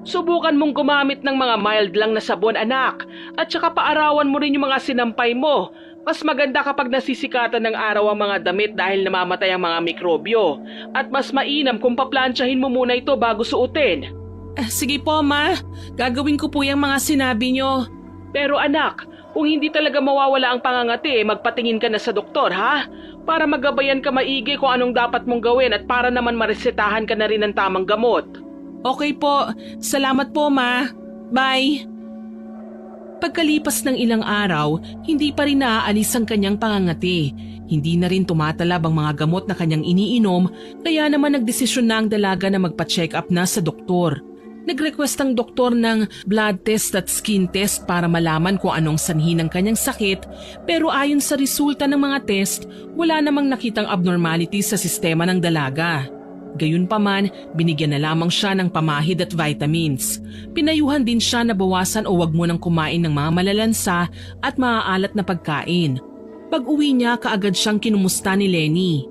Subukan mong gumamit ng mga mild lang na sabon, anak. At saka paarawan mo rin yung mga sinampay mo. Mas maganda kapag nasisikatan ng araw ang mga damit dahil namamatay ang mga mikrobyo. At mas mainam kung paplansyahin mo muna ito bago suotin. Sige po, ma. Gagawin ko po yung mga sinabi nyo. Pero anak, kung hindi talaga mawawala ang pangangati, magpatingin ka na sa doktor, ha? Para magabayan ka maigi kung anong dapat mong gawin at para naman maresetahan ka na rin ng tamang gamot. Okay po. Salamat po, ma. Bye. Pagkalipas ng ilang araw, hindi pa rin naaalis ang kanyang pangangati. Hindi na rin tumatalab ang mga gamot na kanyang iniinom, kaya naman nagdesisyon na ang dalaga na magpa-check up na sa doktor. Nag-request ang doktor ng blood test at skin test para malaman kung anong sanhi ng kanyang sakit, pero ayon sa resulta ng mga test, wala namang nakitang abnormality sa sistema ng dalaga. Gayunpaman, binigyan na lamang siya ng pamahid at vitamins. Pinayuhan din siya na bawasan o wag mo nang kumain ng mga malalansa at maaalat na pagkain. Pag-uwi niya, kaagad siyang kinumusta ni Lenny.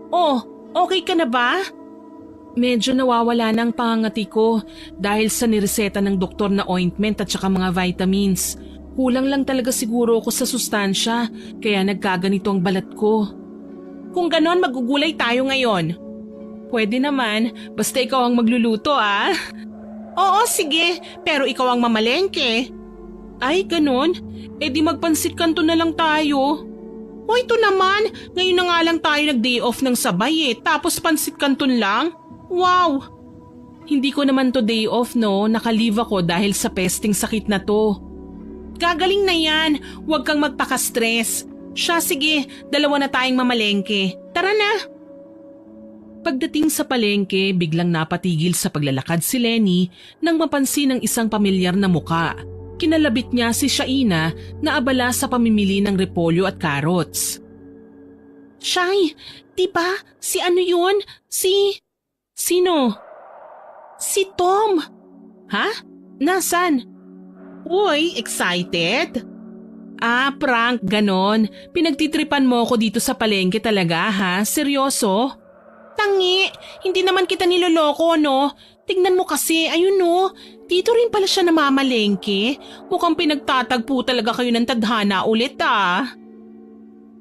Oh, okay ka na ba? Medyo nawawala ng pangangati ko dahil sa nireseta ng doktor na ointment at saka mga vitamins. Kulang lang talaga siguro ako sa sustansya kaya nagkaganito ang balat ko. Kung ganon, magugulay tayo ngayon. Pwede naman, basta ikaw ang magluluto ah. Oo, sige, pero ikaw ang mamalengke. Ay, ganon? E di magpansit kanto na lang tayo. O ito naman, ngayon na nga lang tayo nag-day off ng sabay tapos pansit kanton lang? Wow! Hindi ko naman to day off no, naka-leave ako dahil sa pesting sakit na to. Gagaling na yan, huwag kang magpaka-stress. Siya sige, dalawa na tayong mamalengke. Tara na! Pagdating sa palengke, biglang napatigil sa paglalakad si Lenny nang mapansin ng isang pamilyar na muka. Kinalabit niya si Shaina na abala sa pamimili ng repolyo at carrots. Shay, di ba? Si ano yun? Sino? Si Tom. Ha? Nasaan? Uy, excited? Ah, prank, ganon. Pinagtitripan mo ko dito sa palengke talaga ha? Seryoso? Tangi, hindi naman kita niloloko, no? Tignan mo kasi, ayun no, dito rin pala siya namamalengke. Mukhang pinagtatagpo talaga kayo ng tadhana ulit ah.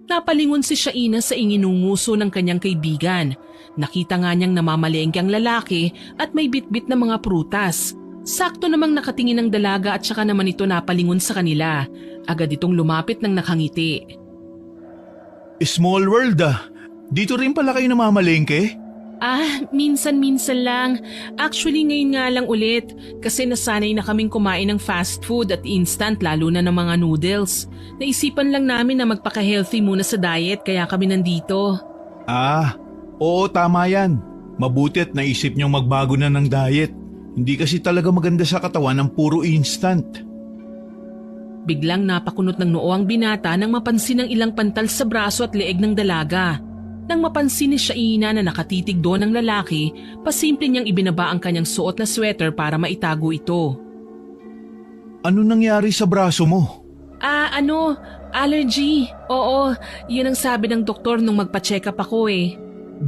Napalingon si Shaina sa inginunguso ng kanyang kaibigan. Nakita nga niyang namamalengke ang lalaki at may bitbit na mga prutas. Sakto namang nakatingin ang dalaga at saka naman ito napalingon sa kanila. Agad itong lumapit ng nakangiti. Small world ah. Dito rin pala kayo namamalengke? Ah, minsan-minsan lang. Actually ngayon nga lang ulit kasi nasanay na kaming kumain ng fast food at instant lalo na ng mga noodles. Naisipan lang namin na magpaka-healthy muna sa diet kaya kami nandito. Ah, oo tama yan. Mabuti at naisip niyong magbago na ng diet. Hindi kasi talaga maganda sa katawan ng puro instant. Biglang napakunot ng noo ang binata nang mapansin ang ilang pantal sa braso at leeg ng dalaga. Nang mapansin ni Shaina na nakatitig doon ang lalaki, pasimple niyang ibinaba ang kanyang suot na sweater para maitago ito. Ano nangyari sa braso mo? Allergy. Oo, yun ang sabi ng doktor nung magpa-check up ako eh.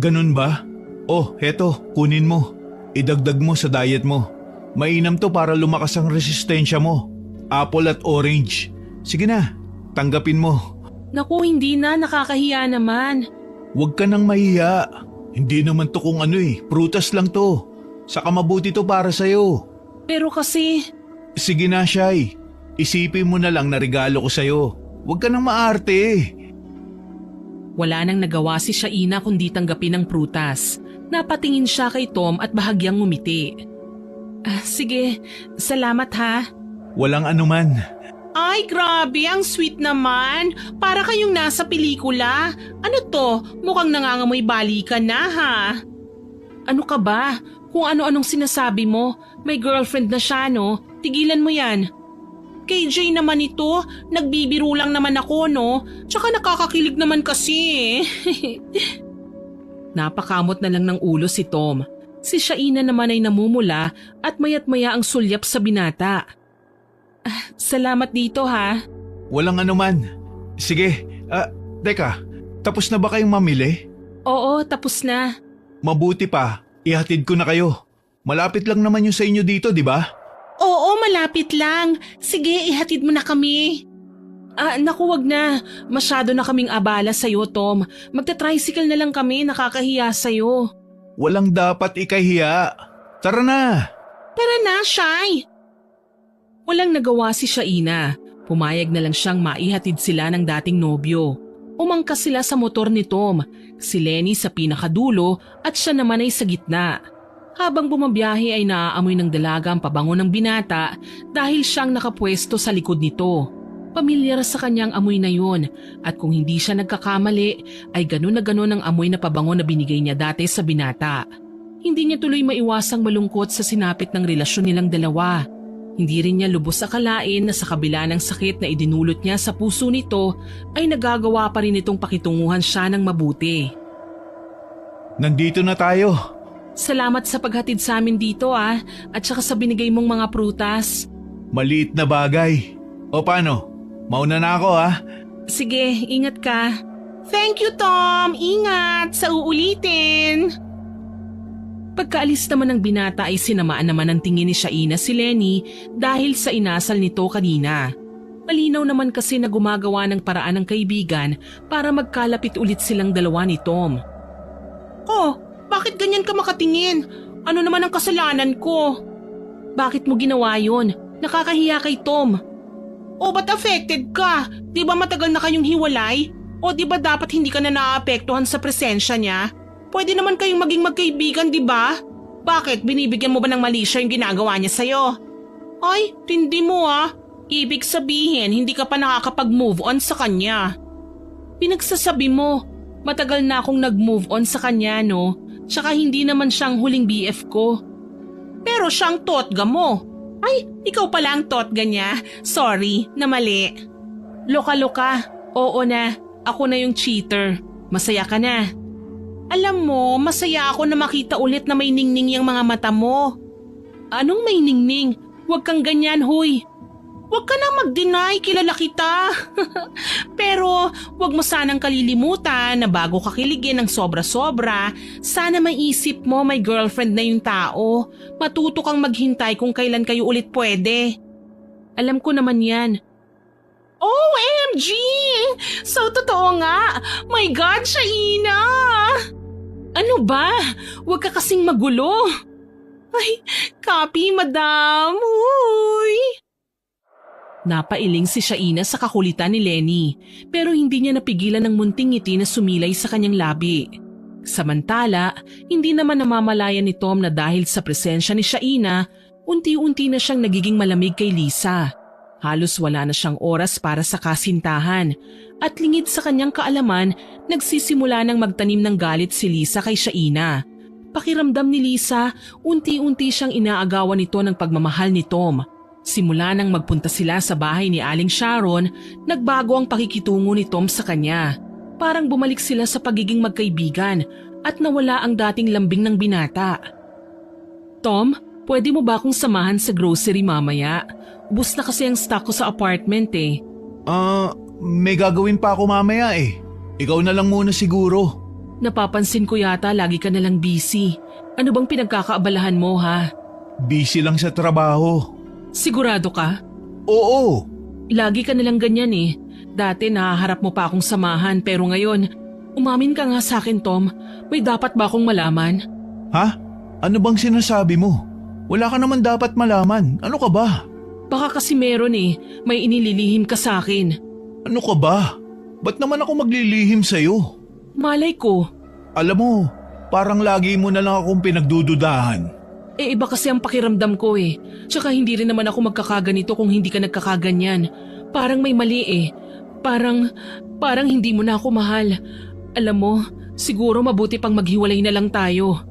Ganun ba? Oh, heto, kunin mo. Idagdag mo sa diet mo. Mainam to para lumakas ang resistensya mo. Apple at orange. Sige na, tanggapin mo. Naku, hindi na, nakakahiya naman. Huwag ka nang mahiya. Hindi naman to kung ano prutas lang to. Saka mabuti to para sa'yo. Pero kasi… Sige na, Shai. Isipin mo na lang na regalo ko sa'yo. Huwag ka nang maarte. Wala nang nagawa si Shaina kundi tanggapin ang prutas. Napatingin siya kay Tom at bahagyang ngumiti. Sige, salamat ha. Walang anuman. Ay, grabe, ang sweet naman. Para kayong nasa pelikula. Ano to? Mukhang nangangamoy balikan na ha. Ano ka ba? Kung ano-anong sinasabi mo, may girlfriend na siya no? Tigilan mo yan. KJ naman ito, nagbibiro lang naman ako no? Tsaka nakakakilig naman kasi Napakamot na lang ng ulo si Tom. Si Shaina naman ay namumula at mayat-maya ang sulyap sa binata. Salamat dito ha. Walang anuman. Sige, teka, tapos na ba kayong mamili? Oo, tapos na. Mabuti pa, ihatid ko na kayo. Malapit lang naman yung sa inyo dito, di ba? Oo, malapit lang. Sige, ihatid mo na kami. Naku, wag na. Masyado na kaming abala sa'yo, Tom. Magta-tricycle na lang kami, nakakahiya sa'yo. Walang dapat ikahiya. Tara na! Tara na, Shai! Walang nagawa si Shaina. Pumayag na lang siyang maihatid sila ng dating nobyo. Umangkas sila sa motor ni Tom, si Lenny sa pinakadulo at siya naman ay sa gitna. Habang bumabiyahe ay naaamoy ng dalaga ang pabango ng binata dahil siyang nakapwesto sa likod nito. Pamilyar sa kanyang amoy na yon at kung hindi siya nagkakamali ay ganun na ganun ang amoy na pabango na binigay niya dati sa binata. Hindi niya tuloy maiwasang malungkot sa sinapit ng relasyon nilang dalawa. Hindi rin niya lubos akalain na sa kabila ng sakit na idinulot niya sa puso nito ay nagagawa pa rin itong pakitunguhan siya ng mabuti. Nandito na tayo. Salamat sa paghatid sa amin dito at saka sa binigay mong mga prutas. Maliit na bagay. O paano? Mauna na ako Sige, ingat ka. Thank you, Tom. Ingat sa uulitin. Pagkaalis naman ng binata ay sinamaan naman ng tingin ni Shaina si Lenny dahil sa inasal nito kanina. Malinaw naman kasi na gumagawa ng paraan ng kaibigan para magkalapit ulit silang dalawa ni Tom. Oh, bakit ganyan ka makatingin? Ano naman ang kasalanan ko? Bakit mo ginawa yon? Nakakahiya kay Tom. O ba't affected ka? Di ba matagal na kayong hiwalay? O di ba dapat hindi ka na naaapektuhan sa presensya niya? Pwede naman kayong maging magkaibigan, di ba? Bakit? Binibigyan mo ba ng mali siya yung ginagawa niya sa'yo? Ay, tindi mo Ibig sabihin, hindi ka pa nakakapag-move on sa kanya. Pinagsasabi mo, matagal na akong nag-move on sa kanya, no? Tsaka hindi naman siyang huling BF ko. Pero siyang totga mo. Ay, ikaw pala ang totga niya. Sorry, na mali. Loka-loka. Oo na, ako na yung cheater. Masaya ka na. Alam mo, masaya ako na makita ulit na may ningning yung mga mata mo. Anong may ningning? Huwag kang ganyan, huy. Huwag ka nang mag-deny, kilala kita. Pero huwag mo sanang kalilimutan na bago ka kiligin ng sobra-sobra, sana maisip mo may girlfriend na yung tao. Matuto kang maghintay kung kailan kayo ulit pwede. Alam ko naman yan. OMG! So totoo nga! My God, Shaina! Ano ba? Huwag ka kasing magulo. Ay, copy, madam. Uy! Napailing si Shaina sa kakulitan ni Lenny pero hindi niya napigilan ng munting ngiti na sumilay sa kanyang labi. Samantala, hindi naman namamalayan ni Tom na dahil sa presensya ni Shaina, unti-unti na siyang nagiging malamig kay Lisa. Halos wala na siyang oras para sa kasintahan at lingid sa kanyang kaalaman, nagsisimula ng magtanim ng galit si Lisa kay Shaina. Pakiramdam ni Lisa, unti-unti siyang inaagawan nito ng pagmamahal ni Tom. Simula nang magpunta sila sa bahay ni Aling Sharon, nagbago ang pakikitungo ni Tom sa kanya. Parang bumalik sila sa pagiging magkaibigan at nawala ang dating lambing ng binata. Tom, pwede mo ba akong samahan sa grocery mamaya? Ubus na kasi ang stock ko sa apartment eh. May gagawin pa ako mamaya eh. Ikaw na lang muna siguro. Napapansin ko yata lagi ka nalang busy. Ano bang pinagkakaabalahan mo ha? Busy lang sa trabaho. Sigurado ka? Oo. Lagi ka nalang ganyan eh. Dati nahaharap mo pa akong samahan pero ngayon, umamin ka nga sa akin Tom. May dapat ba akong malaman? Ha? Ano bang sinasabi mo? Wala ka naman dapat malaman. Ano ka ba? Baka kasi meron eh. May inililihim ka sa akin. Ano ka ba? Ba't naman ako maglilihim sa'yo? Malay ko. Alam mo, parang lagi mo na lang akong pinagdududahan. Iba kasi ang pakiramdam ko eh. Tsaka hindi rin naman ako magkakaganito kung hindi ka nagkakaganyan. Parang may mali eh. Parang hindi mo na ako mahal. Alam mo, siguro mabuti pang maghiwalay na lang tayo.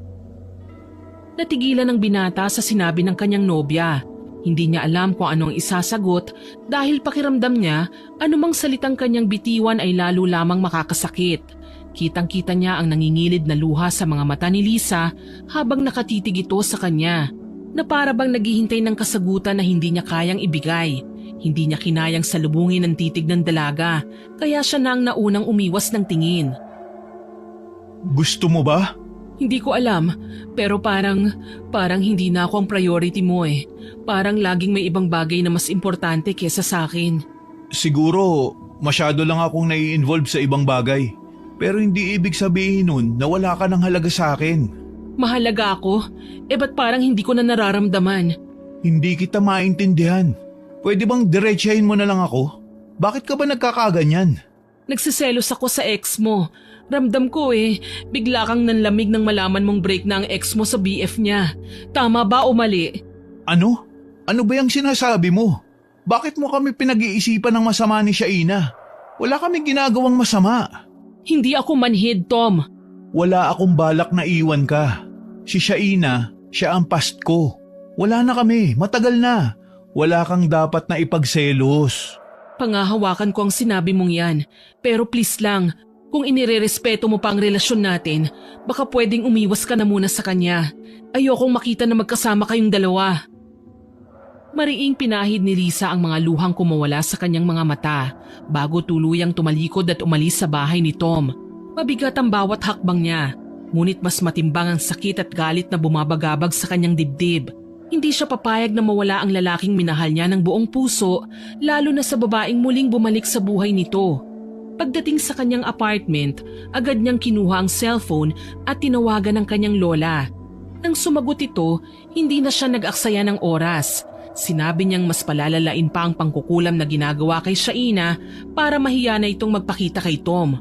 Natigilan ng binata sa sinabi ng kanyang nobya. Hindi niya alam kung anong isasagot dahil pakiramdam niya anumang salitang kanyang bitiwan ay lalo lamang makakasakit. Kitang-kita niya ang nangingilid na luha sa mga mata ni Lisa habang nakatitig ito sa kanya, na para bang naghihintay ng kasagutan na hindi niya kayang ibigay. Hindi niya kinayang salubungin ang titig ng dalaga, kaya siya na ang naunang umiwas ng tingin. Gusto mo ba? Hindi ko alam, pero parang hindi na ako ang priority mo eh. Parang laging may ibang bagay na mas importante kesa sa akin. Siguro, masyado lang akong nai-involve sa ibang bagay. Pero hindi ibig sabihin nun na wala ka ng halaga sa akin. Mahalaga ako? Ba't parang hindi ko na nararamdaman? Hindi kita maintindihan. Pwede bang diretsahin mo na lang ako? Bakit ka ba nagkakaganyan? Nagsiselos ako sa ex mo. Ramdam ko bigla kang nanlamig nang malaman mong break na ang ex mo sa BF niya. Tama ba o mali? Ano? Ano ba yung sinasabi mo? Bakit mo kami pinag-iisipan ng masama ni Shaina? Wala kaming ginagawang masama. Hindi ako manhid, Tom. Wala akong balak na iwan ka. Si Shaina, siya ang past ko. Wala na kami, matagal na. Wala kang dapat na ipagselos. Pangahawakan ko ang sinabi mong yan. Pero please lang, kung inirerespeto mo pa ang relasyon natin, baka pwedeng umiwas ka na muna sa kanya. Ayokong makita na magkasama kayong dalawa. Mariing pinahid ni Risa ang mga luhang kumawala sa kanyang mga mata bago tuluyang tumalikod at umalis sa bahay ni Tom. Mabigat ang bawat hakbang niya, ngunit mas matimbang ang sakit at galit na bumabagabag sa kanyang dibdib. Hindi siya papayag na mawala ang lalaking minahal niya ng buong puso, lalo na sa babaeng muling bumalik sa buhay nito. Pagdating sa kanyang apartment, agad niyang kinuha ang cellphone at tinawagan ang kanyang lola. Nang sumagot ito, hindi na siya nag-aksaya ng oras. Sinabi niyang mas palalalain pa ang pangkukulam na ginagawa kay Shaina para mahiya na itong magpakita kay Tom.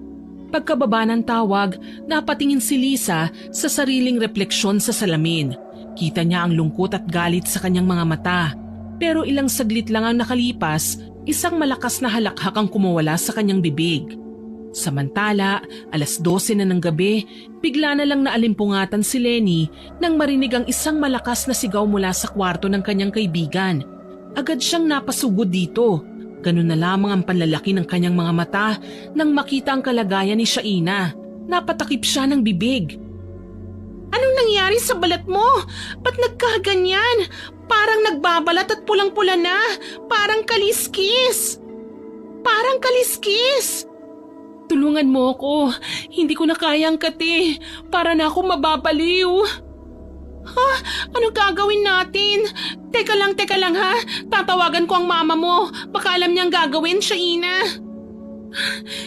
Pagkababa ng tawag, napatingin si Lisa sa sariling refleksyon sa salamin. Kita niya ang lungkot at galit sa kanyang mga mata. Pero ilang saglit lang ang nakalipas, isang malakas na halakhak ang kumawala sa kanyang bibig. Samantala, 12:00 na ng gabi, bigla na lang naalimpungatan si Lenny nang marinig ang isang malakas na sigaw mula sa kwarto ng kanyang kaibigan. Agad siyang napasugod dito. Ganun na lamang ang panlalaki ng kanyang mga mata nang makita ang kalagayan ni Shaina. Napatakip siya ng bibig. Anong nangyari sa balat mo? Ba't nagkaganyan? Parang nagbabalat at pulang-pula na. Parang kaliskis. Parang kaliskis. Tulungan mo ako. Hindi ko na kayang kati. Para na ako mababaliw. Ha? Anong gagawin natin? Teka lang ha. Tatawagan ko ang mama mo. Baka alam niyang gagawin, Shaina.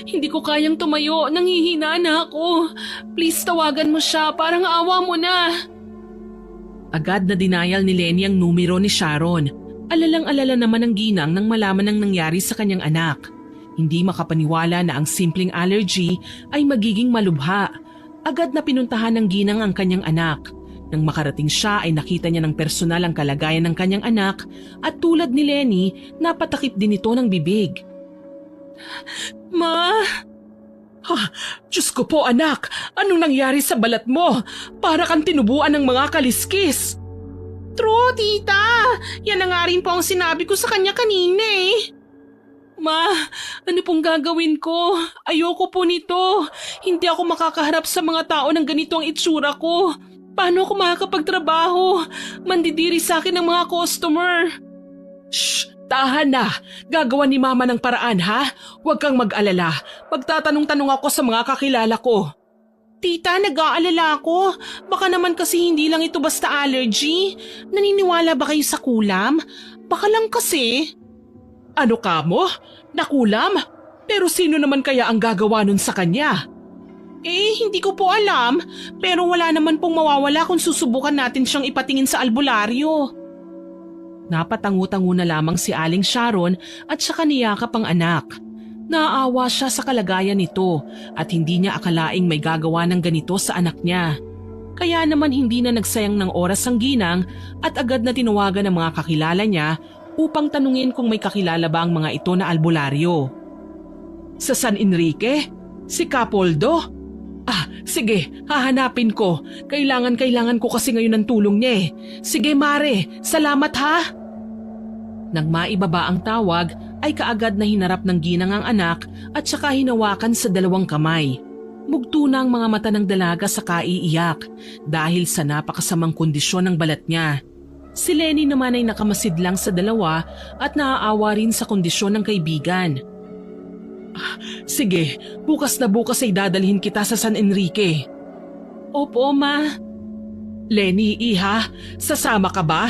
Hindi ko kayang tumayo. Nanghihina na ako. Please tawagan mo siya. Parang awa mo na. Agad na denial ni Lenny ang numero ni Sharon. Alalang-alala naman ang ginang nang malaman ang nangyari sa kanyang anak. Hindi makapaniwala na ang simpleng allergy ay magiging malubha. Agad na pinuntahan ng ginang ang kanyang anak. Nang makarating siya ay nakita niya ng personal ang kalagayan ng kanyang anak at tulad ni Lenny, napatakip din ito ng bibig. Ma! Diyos ko po anak, anong nangyari sa balat mo? Para kang tinubuan ng mga kaliskis. True, tita. Yan na nga rin po ang sinabi ko sa kanya kanina eh. Ma, ano pong gagawin ko? Ayoko po nito. Hindi ako makakaharap sa mga tao ng ganito ang itsura ko. Paano ako makakapagtrabaho? Mandidiri sa akin ng mga customer. Shh! Tahan na! Gagawa ni mama ng paraan ha? Huwag kang mag-alala. Magtatanong-tanong ako sa mga kakilala ko. Tita, nag-aalala ako. Baka naman kasi hindi lang ito basta allergy. Naniniwala ba kayo sa kulam? Baka lang kasi. Ano ka mo? Nakulam? Pero sino naman kaya ang gagawa nun sa kanya? Hindi ko po alam. Pero wala naman pong mawawala kung susubukan natin siyang ipatingin sa albularyo. Napatangu-tangu na lamang si Aling Sharon at saka niyakap ang anak. Naawa siya sa kalagayan nito at hindi niya akalaing may gagawa ng ganito sa anak niya. Kaya naman hindi na nagsayang ng oras ang ginang at agad na tinawagan ng mga kakilala niya upang tanungin kung may kakilala ba ang mga ito na albularyo. Sa San Enrique? Si Capoldo? Sige, hahanapin ko. Kailangan ko kasi ngayon ng tulong niya eh. Sige Mare, salamat ha. Nang maibaba ang tawag ay kaagad na hinarap ng ginang ang anak at saka hinawakan sa dalawang kamay. Mugto na ang mga mata ng dalaga sa kaiiyak dahil sa napakasamang kondisyon ng balat niya. Si Lenny naman ay nakamasid lang sa dalawa at naaawa rin sa kondisyon ng kaibigan. Sige, bukas na bukas ay dadalhin kita sa San Enrique. Opo, Ma. Lenny, iha, sasama ka ba?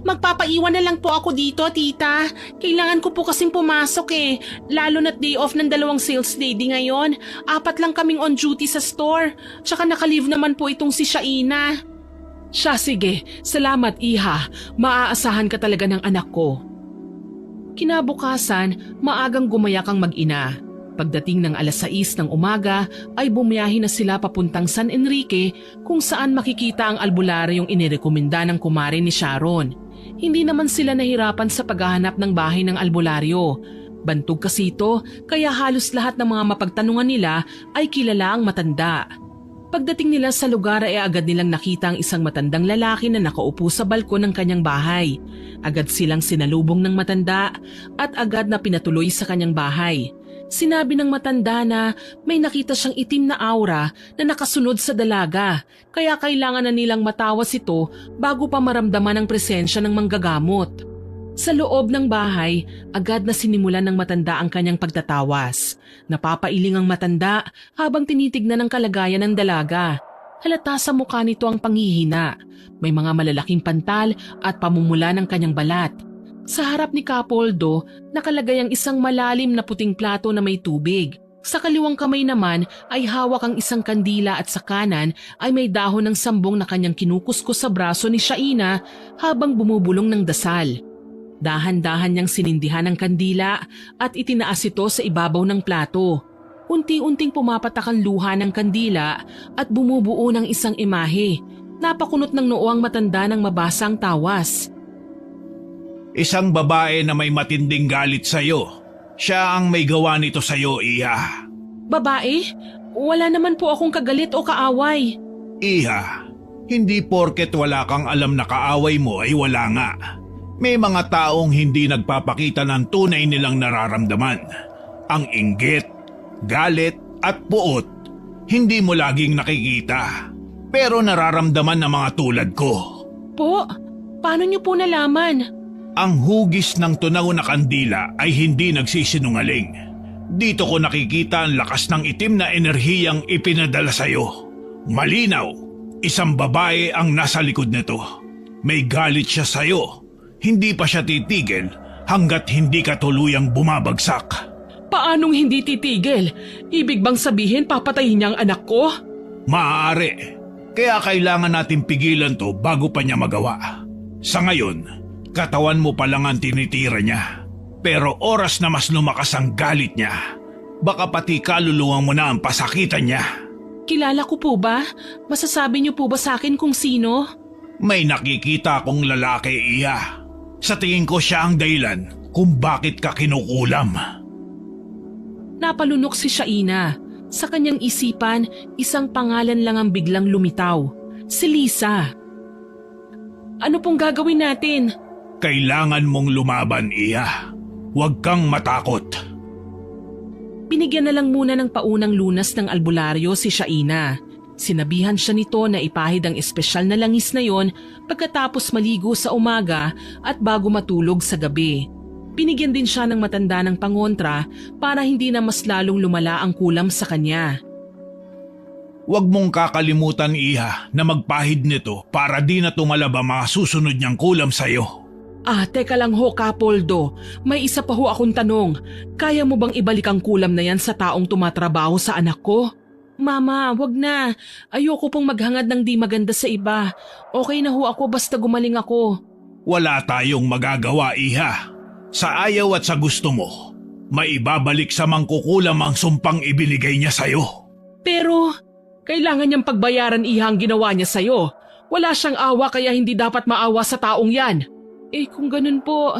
Magpapaiwan na lang po ako dito, tita. Kailangan ko po kasing pumasok eh. Lalo na't day off ng 2 sales lady ngayon. 4 lang kaming on duty sa store. Tsaka naka-leave naman po itong si Shaina. Siya, sige. Salamat, iha. Maaasahan ka talaga ng anak ko. Kinabukasan, maagang gumayak ang mag-ina. Pagdating ng 6:00 ng umaga ay bumiyahe na sila papuntang San Enrique kung saan makikita ang albularyong inirekomenda ng kumare ni Sharon. Hindi naman sila nahirapan sa paghahanap ng bahay ng albularyo. Bantog kasi ito kaya halos lahat ng mga mapagtanungan nila ay kilala ang matanda. Pagdating nila sa lugar ay agad nilang nakita ang isang matandang lalaki na nakaupo sa balkon ng kanyang bahay. Agad silang sinalubong ng matanda at agad na pinatuloy sa kanyang bahay. Sinabi ng matanda na may nakita siyang itim na aura na nakasunod sa dalaga, kaya kailangan na nilang matawas ito bago pa maramdaman ang presensya ng manggagamot. Sa loob ng bahay, agad na sinimulan ng matanda ang kanyang pagtatawas. Napapailing ang matanda habang tinitignan ang kalagayan ng dalaga. Halata sa mukha nito ang panghihina. May mga malalaking pantal at pamumula ng kanyang balat. Sa harap ni Capoldo, nakalagay ang isang malalim na puting plato na may tubig. Sa kaliwang kamay naman ay hawak ang isang kandila at sa kanan ay may dahon ng sambong na kanyang kinukuskus sa braso ni Shaina habang bumubulong ng dasal. Dahan-dahan niyang sinindihan ang kandila at itinaas ito sa ibabaw ng plato. Unti-unting pumapatak ang luha ng kandila at bumubuo ng isang imahe. Napakunot ng noo ang matanda ng mabasa ang tawas. Isang babae na may matinding galit sa'yo. Siya ang may gawa nito sa'yo, Iha. Babae? Wala naman po akong kagalit o kaaway. Iha, hindi porket wala kang alam na kaaway mo ay wala nga. May mga taong hindi nagpapakita ng tunay nilang nararamdaman. Ang inggit, galit at puot, hindi mo laging nakikita. Pero nararamdaman ng mga tulad ko. Po? Paano niyo po nalaman? Ang hugis ng tunaw na kandila ay hindi nagsisinungaling. Dito ko nakikita ang lakas ng itim na enerhiyang ipinadala sa'yo. Malinaw, isang babae ang nasa likod nito. May galit siya sa'yo. Hindi pa siya titigil hanggat hindi ka tuluyang bumabagsak. Paanong hindi titigil? Ibig bang sabihin papatayin niya ang anak ko? Maaari. Kaya kailangan natin pigilan to bago pa niya magawa. Sa ngayon, katawan mo pa lang ang tinitira niya. Pero oras na mas lumakas ang galit niya, baka pati kaluluwa mo na ang pasakitan niya. Kilala ko po ba? Masasabi niyo po ba sa akin kung sino? May nakikita akong lalaki, Iha. Sa tingin ko siya ang dahilan kung bakit ka kinukulam. Napalunok si Shaina. Sa kanyang isipan, isang pangalan lang ang biglang lumitaw. Si Lisa. Ano pong gagawin natin? Kailangan mong lumaban, Iha. Huwag kang matakot. Binigyan na lang muna ng paunang lunas ng albularyo si Shaina. Sinabihan siya nito na ipahid ang espesyal na langis na yon pagkatapos maligo sa umaga at bago matulog sa gabi. Binigyan din siya ng matanda ng pangontra para hindi na mas lalong lumala ang kulam sa kanya. Huwag mong kakalimutan, Iha, na magpahid nito para di na tumalab ang mga susunod niyang kulam sa'yo. Teka lang ho, Capoldo. May isa pa ho akong tanong. Kaya mo bang ibalik ang kulam na yan sa taong tumatrabaho sa anak ko? Mama, wag na. Ayoko pong maghangad ng di maganda sa iba. Okay na ho ako basta gumaling ako. Wala tayong magagawa, Iha. Sa ayaw at sa gusto mo, maibabalik sa mangkukulam ang sumpang ibinigay niya sa'yo. Pero, kailangan niyang pagbayaran, Iha, ang ginawa niya sa'yo. Wala siyang awa kaya hindi dapat maawa sa taong yan. Kung ganun po,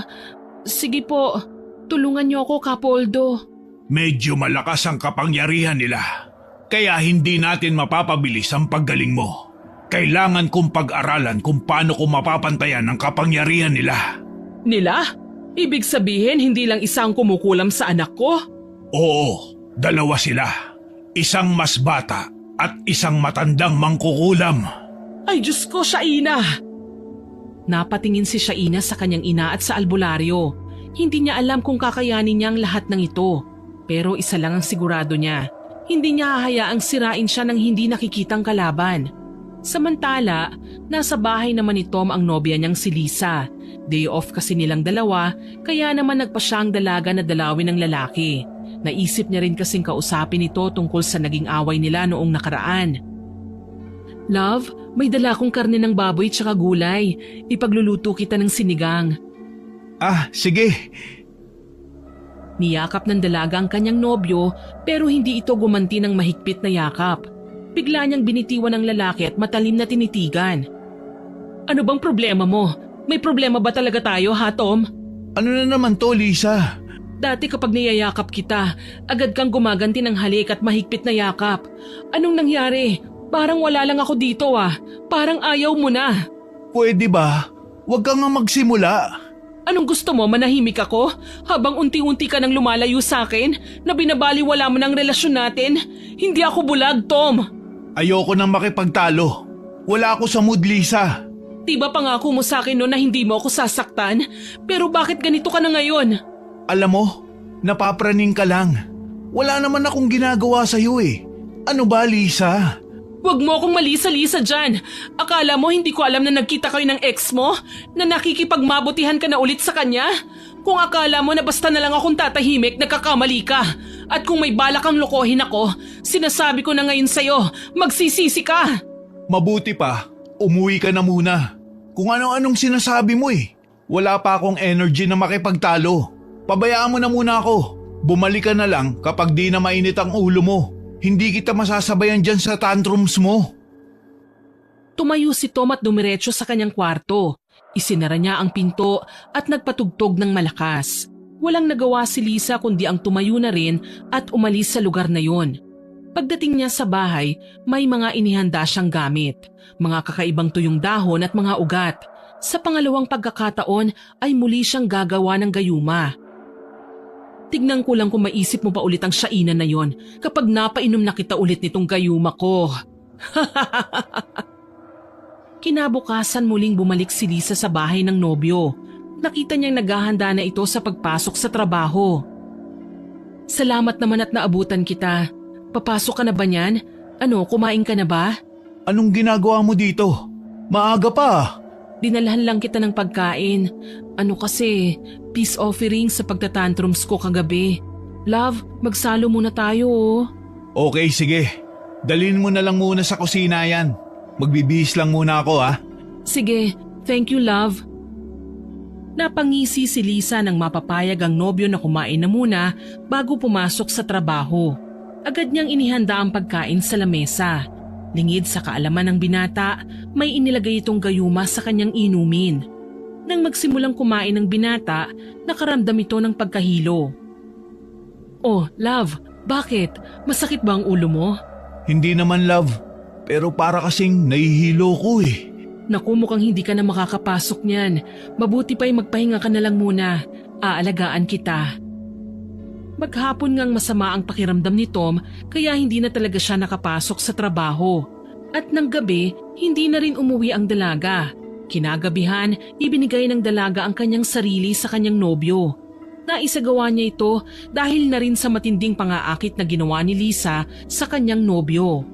sige po, tulungan niyo ako, Capoldo. Medyo malakas ang kapangyarihan nila, kaya hindi natin mapapabilis ang paggaling mo. Kailangan kong pag-aralan kung paano ko mapapantayan ang kapangyarihan nila. Nila? Ibig sabihin hindi lang isang kumukulam sa anak ko? Oo, 2 sila. Isang mas bata at isang matandang mangkukulam. Ay Diyos ko, Shaina! Napatingin si Shaina sa kanyang ina at sa albularyo. Hindi niya alam kung kakayanin niya ang lahat ng ito. Pero isa lang ang sigurado niya. Hindi niya hahayaang sirain siya ng hindi nakikitang kalaban. Samantala, nasa bahay naman ni Tom ang nobya niyang si Lisa. Day off kasi nilang dalawa, kaya naman nagpa siya ang dalaga na dalawin ng lalaki. Naisip niya rin kasing kausapin ito tungkol sa naging away nila noong nakaraan. Love, may dala akong karne ng baboy tsaka gulay. Ipagluluto kita ng sinigang. Ah, sige. Niyakap ng dalaga ang kanyang nobyo pero hindi ito gumanti ng mahigpit na yakap. Bigla niyang binitiwan ng lalaki at matalim na tinitigan. Ano bang problema mo? May problema ba talaga tayo, ha Tom? Ano na naman to, Lisa? Dati kapag niyayakap kita, agad kang gumaganti ng halik at mahigpit na yakap. Anong nangyari? Parang wala lang ako dito ah. Parang ayaw mo na. Pwede ba? Huwag kang nga magsimula. Anong gusto mo, manahimik ako? Habang unti-unti ka nang lumalayo sa akin, na binabaliwala mo ng relasyon natin? Hindi ako bulag, Tom. Ayoko nang makipagtalo. Wala ako sa mood, Lisa. Diba pangako mo sa akin no na hindi mo ako sasaktan? Pero bakit ganito ka na ngayon? Alam mo, napapraning ka lang. Wala naman akong ginagawa sa'yo eh. Ano ba, Lisa? Huwag mo akong malisa-lisa dyan. Akala mo hindi ko alam na nagkita kayo ng ex mo? Na nakikipagmabutihan ka na ulit sa kanya? Kung akala mo na basta na lang akong tatahimik, nagkakamali ka. At kung may balak kang lokohin ako, sinasabi ko na ngayon sa'yo, magsisisi ka. Mabuti pa, umuwi ka na muna. Kung ano-anong sinasabi mo eh. Wala pa akong energy na makipagtalo. Pabayaan mo na muna ako. Bumalik ka na lang kapag di na mainit ang ulo mo. Hindi kita masasabayan dyan sa tantrums mo. Tumayo si Tom at dumiretso sa kanyang kwarto. Isinara niya ang pinto at nagpatugtog ng malakas. Walang nagawa si Lisa kundi ang tumayo na rin at umalis sa lugar na yon. Pagdating niya sa bahay, may mga inihanda siyang gamit. Mga kakaibang tuyong dahon at mga ugat. Sa pangalawang pagkakataon ay muli siyang gagawa ng gayuma. Tignan ko lang kung maisip mo pa ulit ang syainan na yon kapag napainom na kita ulit nitong gayuma ko. Kinabukasan muling bumalik si Lisa sa bahay ng nobyo. Nakita niyang naghahanda na ito sa pagpasok sa trabaho. Salamat naman at naabutan kita. Papasok ka na ba niyan? Ano, kumain ka na ba? Anong ginagawa mo dito? Maaga pa. Dinalhan lang kita ng pagkain. Ano kasi, peace offering sa pagtatantrums ko kagabi. Love, magsalo muna tayo oh. Okay, sige. Dalhin mo na lang muna sa kusina yan. Magbibihis lang muna ako ha. Sige, thank you love. Napangisi si Lisa nang mapapayag ang nobyo na kumain na muna bago pumasok sa trabaho. Agad niyang inihanda ang pagkain sa lamesa. Lingid sa kaalaman ng binata, may inilagay itong gayuma sa kanyang inumin. Nang magsimulang kumain ng binata, nakaramdam ito ng pagkahilo. Oh, love, bakit? Masakit ba ang ulo mo? Hindi naman love, pero para kasing nahihilo ko eh. Naku, mukhang hindi ka na makakapasok niyan. Mabuti pa'y magpahinga ka na lang muna. Aalagaan kita. Maghapon ngang masama ang pakiramdam ni Tom kaya hindi na talaga siya nakapasok sa trabaho. At ng gabi, hindi na rin umuwi ang dalaga. Kinagabihan, ibinigay ng dalaga ang kanyang sarili sa kanyang nobyo. Naisagawa niya ito dahil na rin sa matinding pangaakit na ginawa ni Lisa sa kanyang nobyo.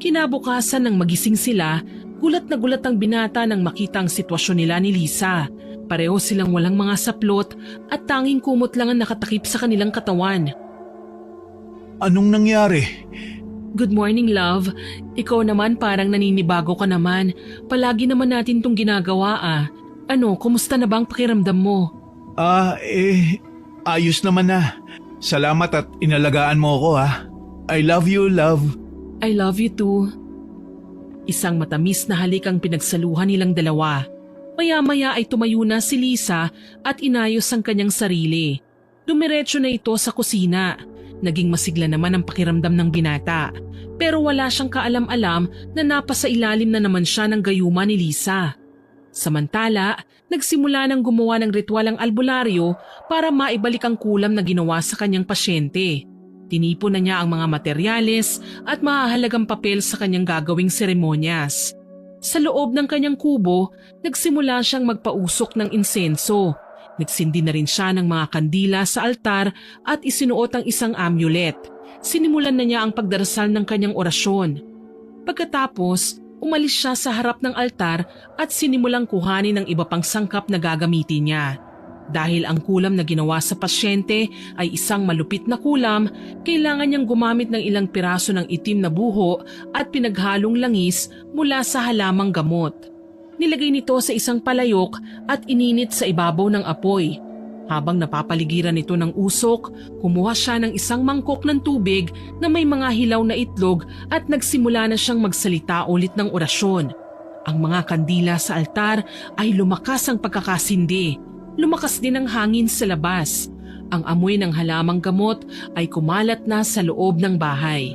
Kinabukasan nang magising sila, gulat na gulat ang binata nang makita ang sitwasyon nila ni Lisa. Pareho silang walang mga saplot at tanging kumot lang ang nakatakip sa kanilang katawan. Anong nangyari? Good morning, love. Ikaw naman parang naninibago ka naman. Palagi naman natin tong ginagawa ah. Ano, kumusta na ba ang pakiramdam mo? Ayos naman na. Salamat at inalagaan mo ako ha. I love you, love. I love you too. Isang matamis na halik ang pinagsaluhan nilang dalawa. Maya-maya ay tumayo na si Lisa at inayos ang kanyang sarili. Dumiretso na ito sa kusina. Naging masigla naman ang pakiramdam ng binata. Pero wala siyang kaalam-alam na napasa ilalim na naman siya ng gayuma ni Lisa. Samantala, nagsimula ng gumawa ng ritual ang albularyo para maibalik ang kulam na ginawa sa kanyang pasyente. Tinipon na niya ang mga materyales at mahahalagang papel sa kanyang gagawing seremonyas. Sa loob ng kanyang kubo, nagsimula siyang magpausok ng insenso. Nagsindi na rin siya ng mga kandila sa altar at isinuot ang isang amulet. sinimulan na niya ang pagdarasal ng kanyang orasyon. Pagkatapos, umalis siya sa harap ng altar at sinimulang kuhanin ng iba pang sangkap na gagamitin niya. Dahil ang kulam na ginawa sa pasyente ay isang malupit na kulam, kailangan niyang gumamit ng ilang piraso ng itim na buho at pinaghalong langis mula sa halamang gamot. Nilagay nito sa isang palayok at ininit sa ibabaw ng apoy. Habang napapaligiran nito ng usok, kumuha siya ng isang mangkok ng tubig na may mga hilaw na itlog at nagsimula na siyang magsalita ulit ng orasyon. Ang mga kandila sa altar ay lumakas ang pagkakasindi. Lumakas din ang hangin sa labas. Ang amoy ng halamang gamot ay kumalat na sa loob ng bahay.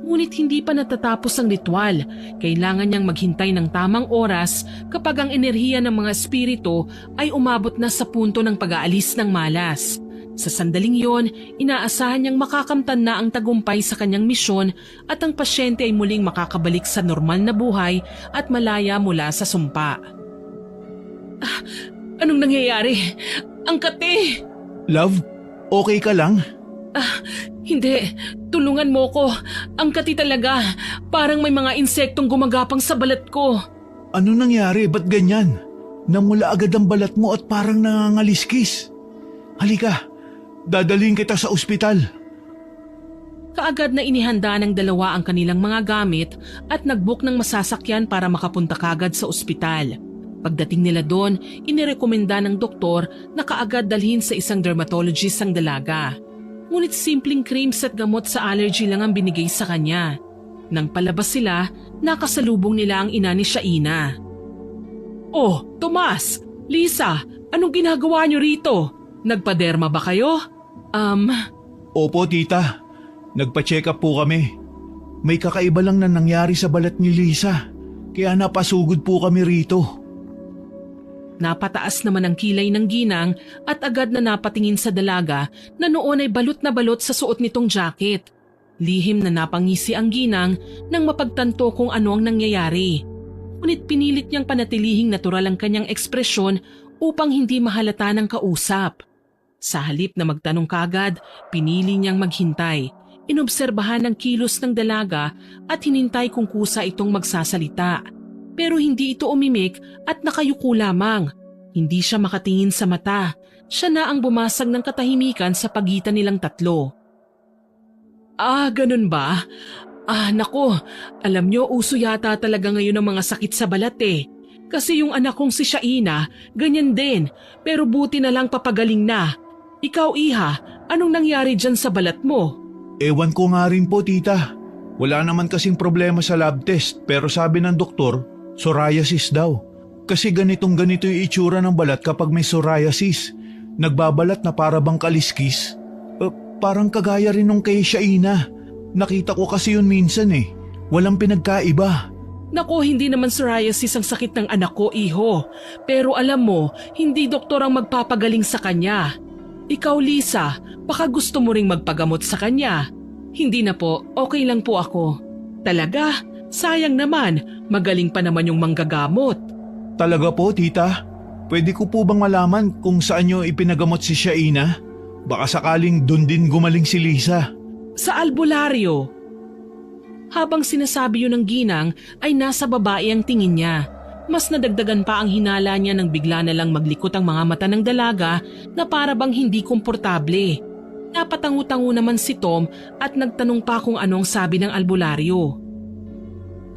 Ngunit hindi pa natatapos ang ritual. Kailangan niyang maghintay ng tamang oras kapag ang enerhiya ng mga espiritu ay umabot na sa punto ng pag-aalis ng malas. Sa sandaling yon, inaasahan niyang makakamtan na ang tagumpay sa kanyang misyon at ang pasyente ay muling makakabalik sa normal na buhay at malaya mula sa sumpa. Anong nangyayari? Ang kate! Love, okay ka lang? Hindi. Tulungan mo ko. Ang kati talaga. Parang may mga insektong gumagapang sa balat ko. Ano nangyari? Ba't ganyan? Namula agad ang balat mo at parang nangangaliskis. Halika, dadalhin kita sa ospital. Kaagad na inihanda ng dalawa ang kanilang mga gamit at nag-book ng masasakyan para makapunta kagad sa ospital. Pagdating nila doon, inirekomenda ng doktor na kaagad dalhin sa isang dermatologist ang dalaga. Ngunit simpleng creams at gamot sa allergy lang ang binigay sa kanya. Nang palabas sila, nakasalubong nila ang ina ni Shaina. "Oh, Tomas! Lisa! Anong ginagawa niyo rito? Nagpaderma ba kayo?" Opo, tita. Nagpa-check up po kami. May kakaiba lang na nangyari sa balat ni Lisa. Kaya napasugod po kami rito. Napataas naman ang kilay ng ginang at agad na napatingin sa dalaga na noon ay balot na balot sa suot nitong jacket. Lihim na napangisi ang ginang nang mapagtanto kung ano ang nangyayari. Ngunit pinilit niyang panatilihing natural ang kanyang ekspresyon upang hindi mahalata ng kausap. Sa halip na magtanong kagad, pinili niyang maghintay. Inobserbahan ang kilos ng dalaga at hinintay kung kusa itong magsasalita. Pero hindi ito umimik at nakayuko lamang. Hindi siya makatingin sa mata. Siya na ang bumasag ng katahimikan sa pagitan nilang tatlo. Ganun ba? Nako, alam nyo uso yata talaga ngayon ang mga sakit sa balat eh. Kasi yung anak kong si Shaina, ganyan din. Pero buti na lang papagaling na. Ikaw iha, anong nangyari dyan sa balat mo? Ewan ko nga rin po, tita. Wala naman kasing problema sa lab test pero sabi ng doktor, psoriasis daw. Kasi ganito yung itsura ng balat kapag may psoriasis. Nagbabalat na para bang kaliskis. Parang kagaya rin nung kay Shaina. Nakita ko kasi yun minsan eh. Walang pinagkaiba. Nako, hindi naman psoriasis ang sakit ng anak ko, iho. Pero alam mo, hindi doktor ang magpapagaling sa kanya. Ikaw, Lisa, baka gusto mo ring magpagamot sa kanya. Hindi na po, okay lang po ako. Talaga? Sayang naman, magaling pa naman yung manggagamot. Talaga po, tita? Pwede ko po bang malaman kung saan nyo ipinagamot si Shaina? Baka sakaling dun din gumaling si Lisa. Sa albularyo. Habang sinasabi yun ng ginang ay nasa babae ang tingin niya. Mas nadagdagan pa ang hinala niya nang bigla na lang maglikot ang mga mata ng dalaga na para bang hindi komportable. Napatangu-tangu naman si Tom at nagtanong pa kung anong sabi ng albularyo.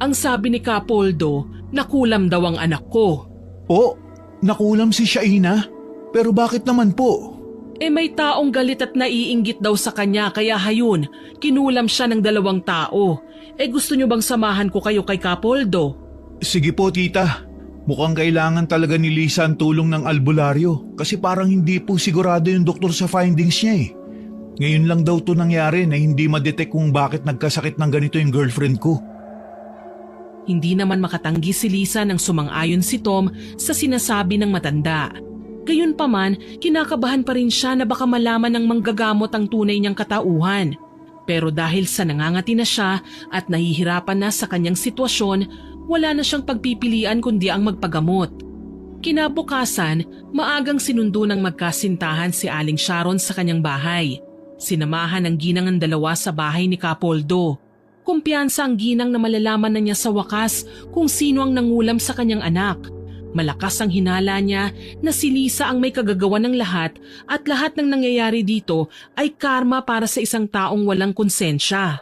Ang sabi ni Capoldo, nakulam daw ang anak ko. Po, nakulam si Shaina? Pero bakit naman po? May taong galit at naiinggit daw sa kanya kaya hayun, kinulam siya ng 2 tao. Gusto niyo bang samahan ko kayo kay Capoldo? Sige po, tita. Mukhang kailangan talaga ni Lisa ang tulong ng albularyo kasi parang hindi po sigurado yung doktor sa findings niya eh. Ngayon lang daw to nangyari na hindi ma-detect kung bakit nagkasakit ng ganito yung girlfriend ko. Hindi naman makatanggi si Lisa nang sumang-ayon si Tom sa sinasabi ng matanda. Gayunpaman, kinakabahan pa rin siya na baka malaman ng manggagamot ang tunay niyang katauhan. Pero dahil sa nangangati na siya at nahihirapan na sa kanyang sitwasyon, wala na siyang pagpipilian kundi ang magpagamot. Kinabukasan, maagang sinundo ng magkasintahan si Aling Sharon sa kanyang bahay. Sinamahan ng ginang ang dalawa sa bahay ni Kapoldo. Kumpiyansa ang ginang na malalaman na niya sa wakas kung sino ang nangulam sa kanyang anak. Malakas ang hinala niya na si Lisa ang may kagagawan ng lahat at lahat ng nangyayari dito ay karma para sa isang taong walang konsensya.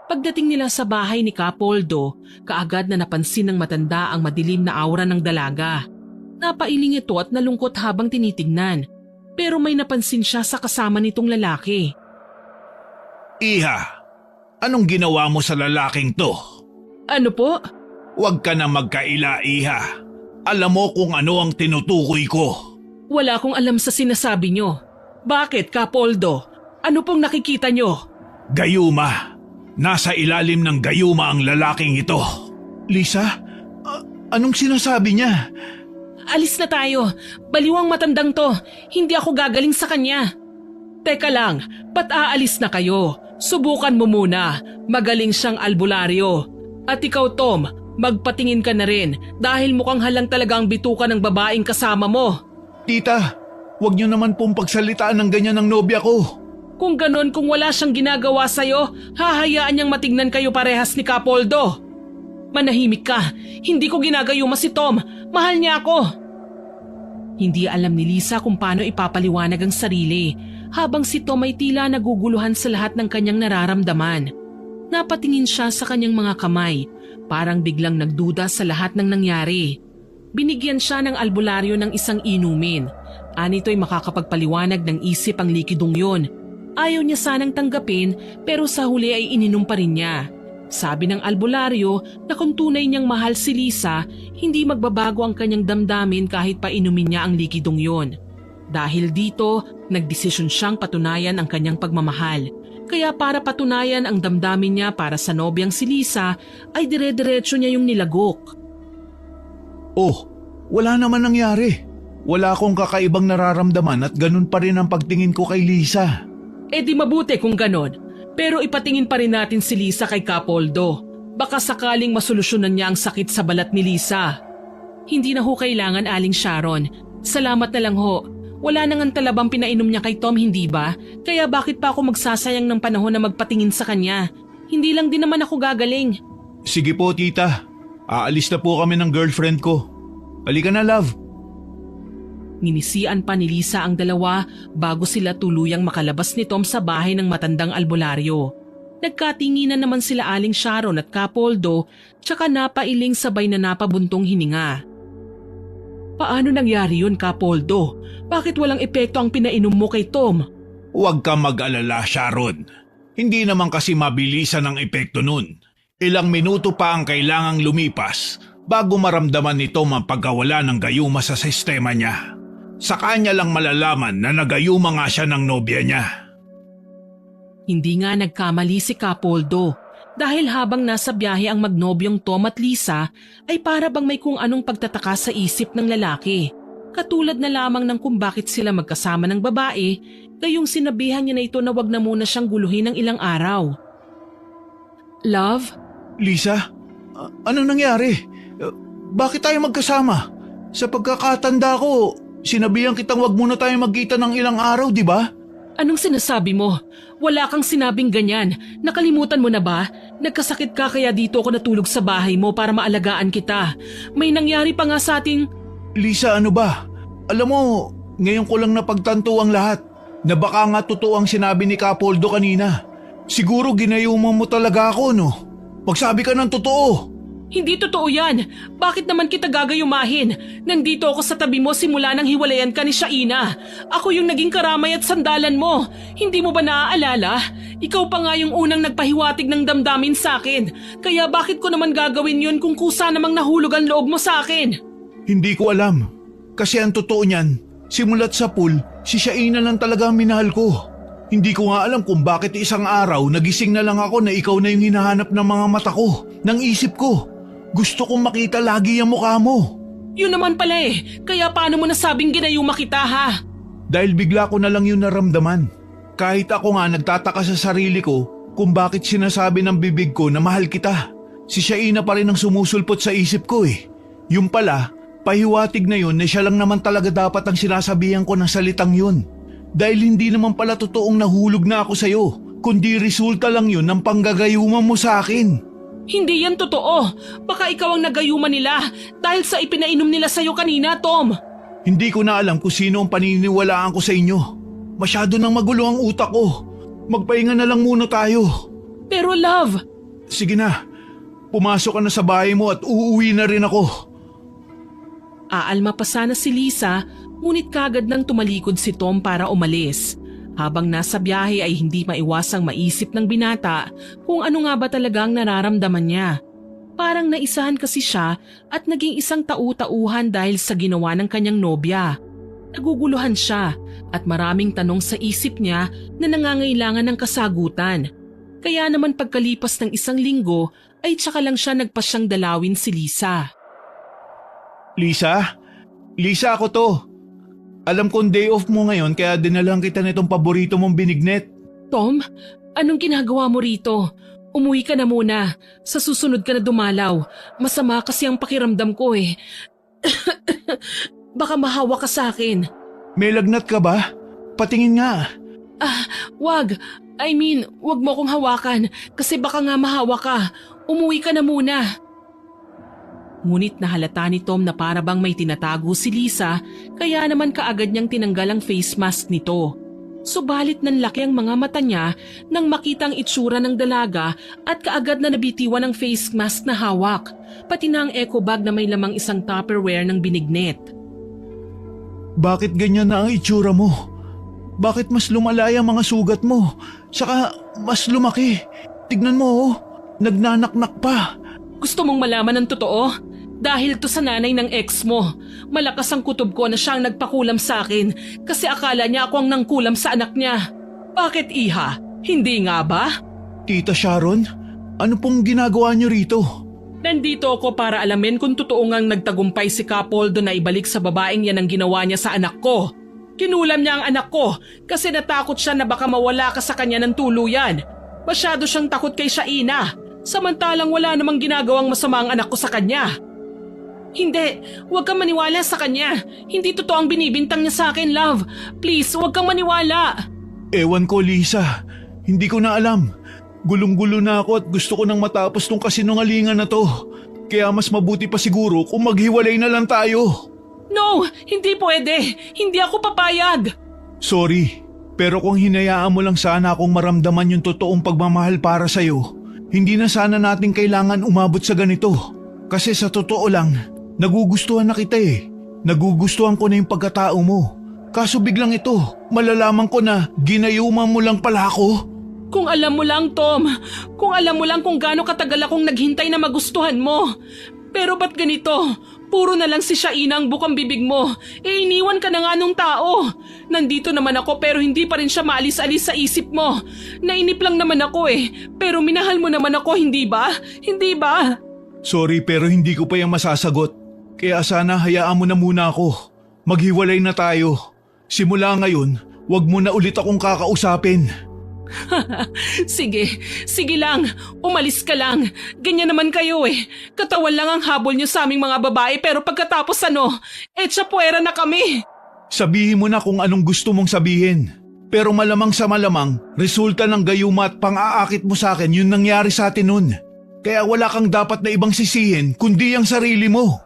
Pagdating nila sa bahay ni Kapoldo, kaagad na napansin ng matanda ang madilim na aura ng dalaga. Napailing ito at nalungkot habang tinitignan, pero may napansin siya sa kasama nitong lalaki. Iha, anong ginawa mo sa lalaking to? Ano po? Huwag ka na magkaila, Iha. Alam mo kung ano ang tinutukoy ko. Wala akong alam sa sinasabi nyo. Bakit, Kapoldo? Ano pong nakikita nyo? Gayuma. Nasa ilalim ng gayuma ang lalaking ito. Lisa, anong sinasabi niya? Alis na tayo. Baliwang matandang to. Hindi ako gagaling sa kanya. Teka lang, ba't aalis na kayo? Subukan mo muna. Magaling siyang albularyo. At ikaw, Tom, magpatingin ka na rin dahil mukhang halang talaga ang bituka ng babaeng kasama mo. Tita, huwag niyo naman pong pagsalitaan ng ganyan ng nobya ko. Kung ganon, kung wala siyang ginagawa sa'yo, hahayaan niyang matignan kayo parehas ni Kapoldo. Manahimik ka. Hindi ko ginagayuma si Tom. Mahal niya ako. Hindi alam ni Lisa kung paano ipapaliwanag ang sarili habang si Tom ay tila naguguluhan sa lahat ng kanyang nararamdaman. Napatingin siya sa kanyang mga kamay, parang biglang nagduda sa lahat ng nangyari. Binigyan siya ng albularyo ng isang inumin. Anito'y makakapagpaliwanag ng isip ang likidong yon. Ayaw niya sanang tanggapin pero sa huli ay ininom pa rin niya. Sabi ng albularyo na kung tunay niyang mahal si Lisa, hindi magbabago ang kanyang damdamin kahit pa inumin niya ang likidong yon. Dahil dito, nagdesisyon siyang patunayan ang kanyang pagmamahal. Kaya para patunayan ang damdamin niya para sa nobyang si Lisa, ay dire-diretso niya yung nilagok. Oh, wala naman nangyari. Wala akong kakaibang nararamdaman at ganun pa rin ang pagtingin ko kay Lisa. Eh di mabuti kung ganon. Pero ipatingin pa rin natin si Lisa kay Kapoldo. Baka sakaling masolusyonan niya ang sakit sa balat ni Lisa. Hindi na ho kailangan, Aling Sharon. Salamat na lang ho. Wala nang talabang pinainom niya kay Tom, hindi ba? Kaya bakit pa ako magsasayang ng panahon na magpatingin sa kanya? Hindi lang din naman ako gagaling. Sige po, tita. Aalis na po kami ng girlfriend ko. Halika na, love. Ninisian pa ni Lisa ang dalawa bago sila tuluyang makalabas ni Tom sa bahay ng matandang albularyo. Nagkatinginan naman sila Aling Sharon at Kapoldo tsaka napailing sabay na napabuntong hininga. Paano nangyari yun, Kapoldo? Bakit walang epekto ang pinainom mo kay Tom? Huwag ka mag-alala, Sharon. Hindi naman kasi mabilisan ang epekto nun. Ilang minuto pa ang kailangang lumipas bago maramdaman ni Tom ang pagkawala ng gayuma sa sistema niya. Sa kanya lang malalaman na nagayuma nga siya ng nobya niya. Hindi nga nagkamali si Kapoldo dahil habang nasa biyahe ang magnobyong Tom at Lisa ay para bang may kung anong pagtataka sa isip ng lalaki. Katulad na lamang ng kung bakit sila magkasama ng babae, gayong sinabihan niya na ito na wag na muna siyang guluhin ng ilang araw. Love? Lisa, anong nangyari? Bakit tayo magkasama? Sa pagkakatanda ko, sinabihan kitang wag muna tayo magkita ng ilang araw, di ba? Anong sinasabi mo? Wala kang sinabing ganyan. Nakalimutan mo na ba? Nagkasakit ka kaya dito ako natulog sa bahay mo para maalagaan kita. May nangyari pa nga sa ating... Lisa, ano ba? Alam mo, ngayon ko lang napagtanto ang lahat na baka nga totoo ang sinabi ni Kapoldo kanina. Siguro ginayuman mo talaga ako, no? Magsabi ka ng totoo. Hindi totoo yan. Bakit naman kita gagayumahin? Nandito ako sa tabi mo simula nang hiwalayan ka ni Shaina. Ako yung naging karamay at sandalan mo. Hindi mo ba naaalala? Ikaw pa nga yung unang nagpahiwatig ng damdamin sa akin. Kaya bakit ko naman gagawin yun kung kusa namang nahulog ang loob mo sa akin? Hindi ko alam. Kasi ang totoo niyan, simulat sa pool, si Shaina lang talaga ang minahal ko. Hindi ko nga alam kung bakit isang araw nagising na lang ako na ikaw na yung hinahanap ng mga mata ko, ng isip ko. Gusto kong makita lagi ang mukha mo. Yun naman pala eh. Kaya paano mo nasabing ginayuma kita ha? Dahil bigla ko na lang yun naramdaman. Kahit ako nga nagtataka sa sarili ko kung bakit sinasabi ng bibig ko na mahal kita. Si Shaina pa rin ang sumusulpot sa isip ko eh. Yung pala, pahiwatig na yun na siya lang naman talaga dapat ang sinasabihan ko ng salitang yun. Dahil hindi naman pala totoong nahulog na ako sa'yo, kundi resulta lang yun ng panggagayuman mo sa akin. Hindi yan totoo. Baka ikaw ang nagayuman nila dahil sa ipinainom nila sa'yo kanina, Tom. Hindi ko na alam kung sino ang paniniwalaan ko sa inyo. Masyado nang magulo ang utak ko. Magpahinga na lang muna tayo. Pero love, Sige na, pumasok ka na sa bahay mo at uuwi na rin ako. aalma pa sana si Lisa, ngunit kagad nang tumalikod si Tom para umalis. Habang nasa biyahe ay hindi maiwasang maisip ng binata kung ano nga ba talagang nararamdaman niya. Parang naisahan kasi siya at naging isang tau-tauhan dahil sa ginawa ng kanyang nobya. Naguguluhan siya at maraming tanong sa isip niya na nangangailangan ng kasagutan. Kaya naman pagkalipas ng 1 linggo ay tsaka lang siya nagpasyang dalawin si Lisa. Lisa? Lisa, ako to. Alam kong day off mo ngayon kaya dinalang kita nitong paborito mong binignet. Tom, anong ginagawa mo rito? Umuwi ka na muna. Sa susunod ka na dumalaw. Masama kasi ang pakiramdam ko eh. Baka mahawa ka sa akin. May lagnat ka ba? Patingin nga. Wag. Wag mo akong hawakan kasi baka nga mahawa ka. Umuwi ka na muna. Ngunit nahalata ni Tom na para bang may tinatago si Lisa kaya naman kaagad niyang tinanggal ang face mask nito. Subalit nanlaki ang mga mata niya nang makita ang itsura ng dalaga at kaagad na nabitiwan ang face mask na hawak, pati na ang eco bag na may lamang isang Tupperware ng binignet. Bakit ganyan na ang itsura mo? Bakit mas lumalaya ang mga sugat mo? Saka mas lumaki. Tignan mo oh, nagnanaknak pa. Gusto mong malaman ang totoo? Dahil to sa nanay ng ex mo. Malakas ang kutob ko na siyang nagpakulam sa akin kasi akala niya ako ang nangkulam sa anak niya. Bakit iha? Hindi nga ba? Tita Sharon, ano pong ginagawa niyo rito? Nandito ako para alamin kung totoo ngang nagtagumpay si Capoldo na ibalik sa babaeng yan ang ginawa niya sa anak ko. Kinulam niya ang anak ko kasi natakot siya na baka mawala ka sa kanya ng tuluyan. Masyado siyang takot kay Shaina, samantalang wala namang ginagawang masama ang anak ko sa kanya. Hindi, huwag kang maniwala sa kanya. Hindi totoo ang binibintang niya sa akin, love. Please, huwag kang maniwala. Ewan ko, Lisa. Hindi ko na alam. Gulong-gulo na ako at gusto ko nang matapos tong kasinungalingan na to. Kaya mas mabuti pa siguro kung maghiwalay na lang tayo. No, hindi pwede. Hindi ako papayag. Sorry, pero kung hinayaan mo lang sana akong maramdaman yung totoong pagmamahal para sa'yo, hindi na sana natin kailangan umabot sa ganito. Kasi sa totoo lang, nagugustuhan na kita eh. Nagugustuhan ko na yung pagkatao mo. Kaso biglang ito, malalaman ko na ginayuman mo lang pala ako. Kung alam mo lang, Tom. Kung alam mo lang kung gaano katagal akong naghintay na magustuhan mo. Pero ba't ganito? Puro na lang si Shaina ang bukang bibig mo. Iniwan ka na nga nung tao. Nandito naman ako pero hindi pa rin siya maalis-alis sa isip mo. Nainip lang naman ako eh. Pero minahal mo naman ako, hindi ba? Hindi ba? Sorry pero hindi ko pa yung masasagot. Kaya sana hayaan mo na muna ako. Maghiwalay na tayo. Simula ngayon, wag mo na ulit akong kakausapin. Sige lang. Umalis ka lang. Ganyan naman kayo eh. Katawan lang ang habol niyo sa aming mga babae pero pagkatapos tsapuera na kami. Sabihin mo na kung anong gusto mong sabihin. Pero malamang sa malamang, resulta ng gayuma at pang-aakit mo sa akin yung nangyari sa atin nun. Kaya wala kang dapat na ibang sisihin kundi ang sarili mo.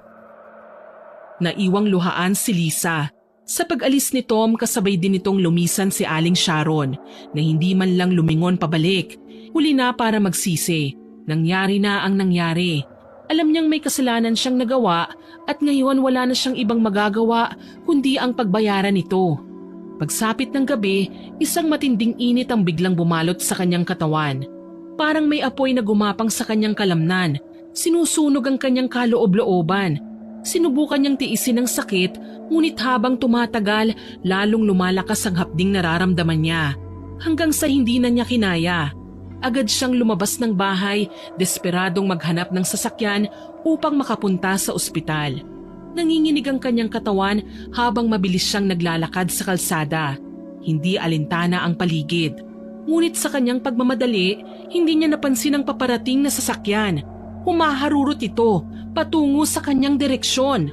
Naiwang luhaan si Lisa. Sa pag-alis ni Tom kasabay din nitong lumisan si Aling Sharon na hindi man lang lumingon pabalik. Huli na para magsisi. Nangyari na ang nangyari. Alam niyang may kasalanan siyang nagawa at ngayon wala na siyang ibang magagawa kundi ang pagbayaran nito. Pagsapit ng gabi, isang matinding init ang biglang bumalot sa kanyang katawan. Parang may apoy na gumapang sa kanyang kalamnan. Sinusunog ang kanyang kaloob-looban. Sinubukan niyang tiisin ang sakit, ngunit habang tumatagal, lalong lumalakas ang hapding nararamdaman niya. Hanggang sa hindi na niya kinaya. Agad siyang lumabas ng bahay, desperadong maghanap ng sasakyan upang makapunta sa ospital. Nanginginig ang kanyang katawan habang mabilis siyang naglalakad sa kalsada. Hindi alintana ang paligid. Ngunit sa kanyang pagmamadali, hindi niya napansin ang paparating na sasakyan. Humaharurot ito patungo sa kanyang direksyon.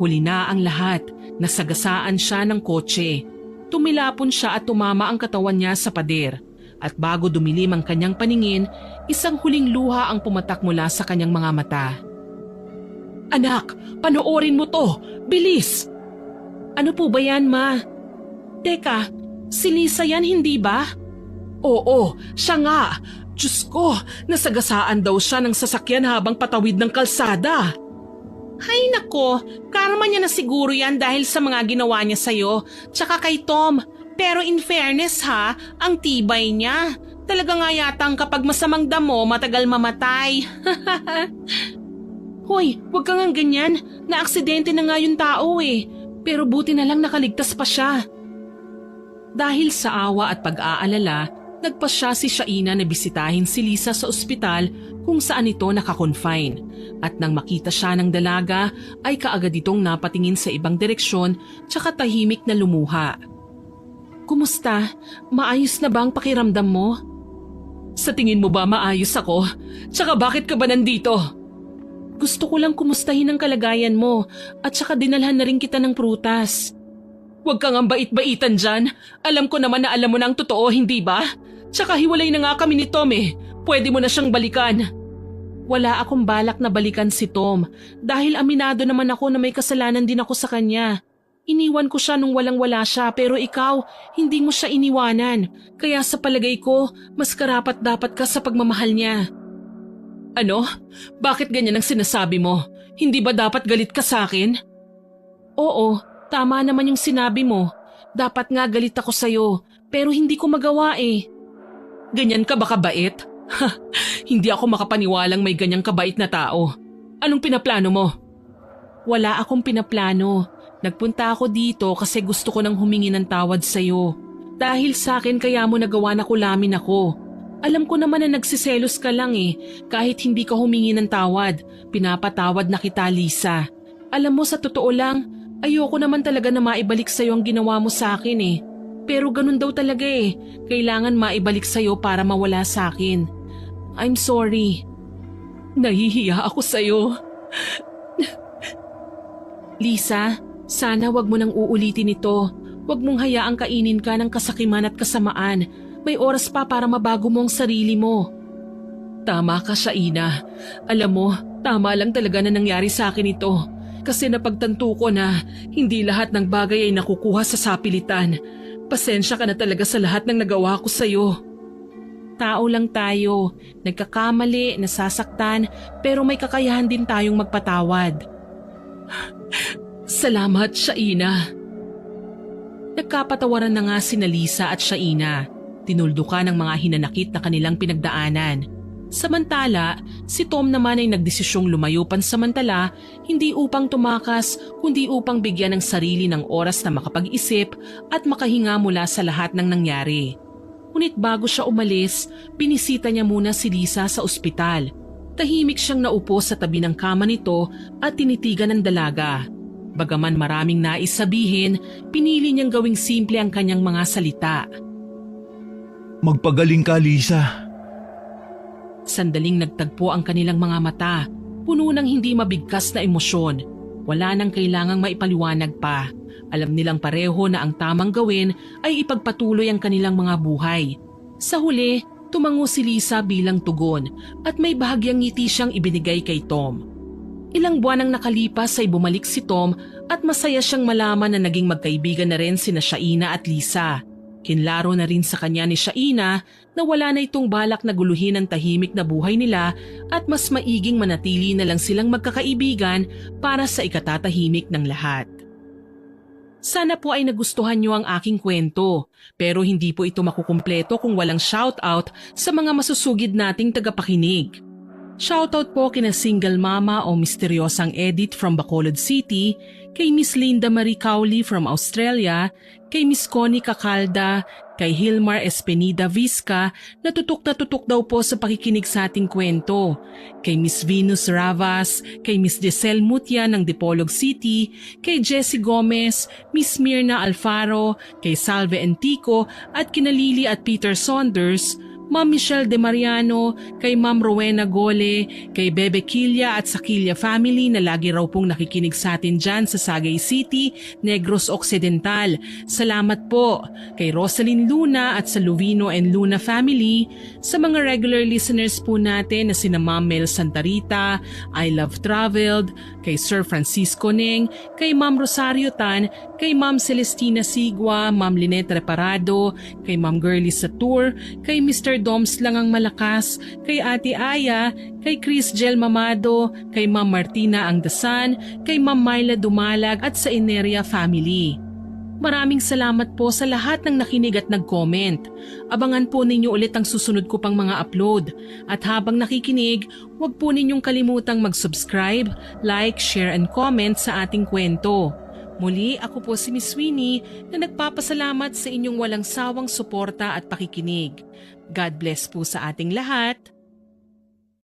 Huli na ang lahat, nasagasaan siya ng kotse. tumilapon siya at tumama ang katawan niya sa pader. At bago dumilim ang kanyang paningin, isang huling luha ang pumatak mula sa kanyang mga mata. Anak, panoorin mo to! Bilis! Ano po ba yan, Ma? Teka, si Lisa yan hindi ba? Oo, siya nga. Diyos ko, nasagasaan daw siya ng sasakyan habang patawid ng kalsada. Hay nako, karma niya na siguro yan dahil sa mga ginawa niya sa'yo, tsaka kay Tom. Pero in fairness ha, ang tibay niya. Talaga nga yatang kapag masamang damo, matagal mamatay. Hoy, wag ka nga ganyan. Na-aksidente na nga yung tao eh. Pero buti na lang nakaligtas pa siya. Dahil sa awa at pag-aalala, nagpasya si Shaina na bisitahin si Lisa sa ospital kung saan ito nakakonfine. At nang makita siya ng dalaga, ay kaagad itong napatingin sa ibang direksyon tsaka tahimik na lumuha. Kumusta? Maayos na ba ang pakiramdam mo? Sa tingin mo ba maayos ako? Tsaka bakit ka ba nandito? Gusto ko lang kumustahin ang kalagayan mo at tsaka dinalhan na rin kita ng prutas. Huwag kang ang bait-baitan dyan. Alam ko naman na alam mo na ang totoo, hindi ba? Tsaka hiwalay na nga kami ni Tom eh. Pwede mo na siyang balikan. Wala akong balak na balikan si Tom dahil aminado naman ako na may kasalanan din ako sa kanya. Iniwan ko siya nung walang-wala siya pero ikaw, hindi mo siya iniwanan. Kaya sa palagay ko, mas karapat dapat ka sa pagmamahal niya. Ano? Bakit ganyan ang sinasabi mo? Hindi ba dapat galit ka sa akin? Oo, tama naman yung sinabi mo. Dapat nga galit ako sa'yo, pero hindi ko magawa eh. Ganyan ka ba kabait? Ha, hindi ako makapaniwalang may ganyang kabait na tao. Anong pinaplano mo? Wala akong pinaplano. Nagpunta ako dito kasi gusto ko nang humingi ng tawad sa'yo. Dahil sa akin kaya mo nagawa na kulamin ako. Alam ko naman na nagsiselos ka lang eh. Kahit hindi ka humingi ng tawad, pinapatawad na kita, Lisa. Alam mo, sa totoo lang, ayoko naman talaga na maibalik sa'yo ang ginawa mo sa akin eh. Pero ganun daw talaga eh. Kailangan maibalik sa'yo para mawala sa akin. I'm sorry. Nahihiya ako sa'yo. Lisa, sana wag mo nang uulitin ito. Wag mong hayaang kainin ka ng kasakiman at kasamaan. May oras pa para mabago mo ang sarili mo. Tama ka, Shaina. Alam mo, tama lang talaga na nangyari sa akin ito. Kasi napagtanto ko na hindi lahat ng bagay ay nakukuha sa sapilitan. Pasensya ka na talaga sa lahat ng nagawa ko sa'yo. Tao lang tayo. Nagkakamali, nasasaktan, pero may kakayahan din tayong magpatawad. Salamat, Shaina. Nagkapatawaran na nga sina Lisa at Shaina. Tinuldukan ng mga hinanakit na kanilang pinagdaanan. Samantala, si Tom naman ay nagdesisyong lumayo pansamantala, hindi upang tumakas kundi upang bigyan ng sarili ng oras na makapag-isip at makahinga mula sa lahat ng nangyari. Ngunit bago siya umalis, binisita niya muna si Lisa sa ospital. Tahimik siyang naupo sa tabi ng kama nito at tinitigan ng dalaga. Bagaman maraming nais sabihin, pinili niyang gawing simple ang kanyang mga salita. Magpagaling ka, Lisa. Sandaling nagtagpo ang kanilang mga mata, puno ng hindi mabigkas na emosyon. Wala nang kailangang maipaliwanag pa. Alam nilang pareho na ang tamang gawin ay ipagpatuloy ang kanilang mga buhay. Sa huli, tumango si Lisa bilang tugon at may bahagyang ngiti siyang ibinigay kay Tom. Ilang buwan ang nakalipas ay bumalik si Tom at masaya siyang malaman na naging magkaibigan na rin sina Shaina at Lisa. Kinlaro na rin sa kanya ni Shaina na wala na itong balak na guluhin ang tahimik na buhay nila at mas maiging manatili na lang silang magkakaibigan para sa ikatatahimik ng lahat. Sana po ay nagustuhan niyo ang aking kwento, pero hindi po ito makukumpleto kung walang shoutout sa mga masusugid nating tagapakinig. Shoutout po kina Single Mama o Misteryosang Edith from Bacolod City, kay Miss Linda Marie Cowley from Australia, kay Miss Connie Cacalda, kay Hilmar Espenida Vizca na tutok daw po sa pakikinig sa ating kwento, kay Miss Venus Ravas, kay Miss Giselle Mutya ng Dipolog City, kay Jessie Gomez, Miss Mirna Alfaro, kay Salve Antico at kina Lily at Peter Saunders. Ma'am Michelle De Mariano, kay Ma'am Rowena Gole, kay Bebe Quilla at sa Quilla family na lagi raw pong nakikinig sa atin dyan sa Sagay City, Negros Occidental. Salamat po kay Rosalyn Luna at sa Luvino and Luna family, sa mga regular listeners po natin na sina Ma'am Mel Santa Rita, I Love Traveled, kay Sir Francisco Ning, kay Ma'am Rosario Tan, kay Ma'am Celestina Sigua, Ma'am Lynette Reparado, kay Ma'am Girlie Satur, kay Mr. Doms lang ang malakas, kay Ate Aya, kay Chris Gel Mamado, kay Ma'am Martina Angdasan, kay Ma'am Myla Dumalag at sa Ineria family. Maraming salamat po sa lahat ng nakinig at nag-comment. Abangan po ninyo ulit ang susunod ko pang mga upload. At habang nakikinig, huwag po ninyong kalimutang mag-subscribe, like, share and comment sa ating kwento. Muli, ako po si Miss Winnie na nagpapasalamat sa inyong walang sawang suporta at pakikinig. God bless po sa ating lahat.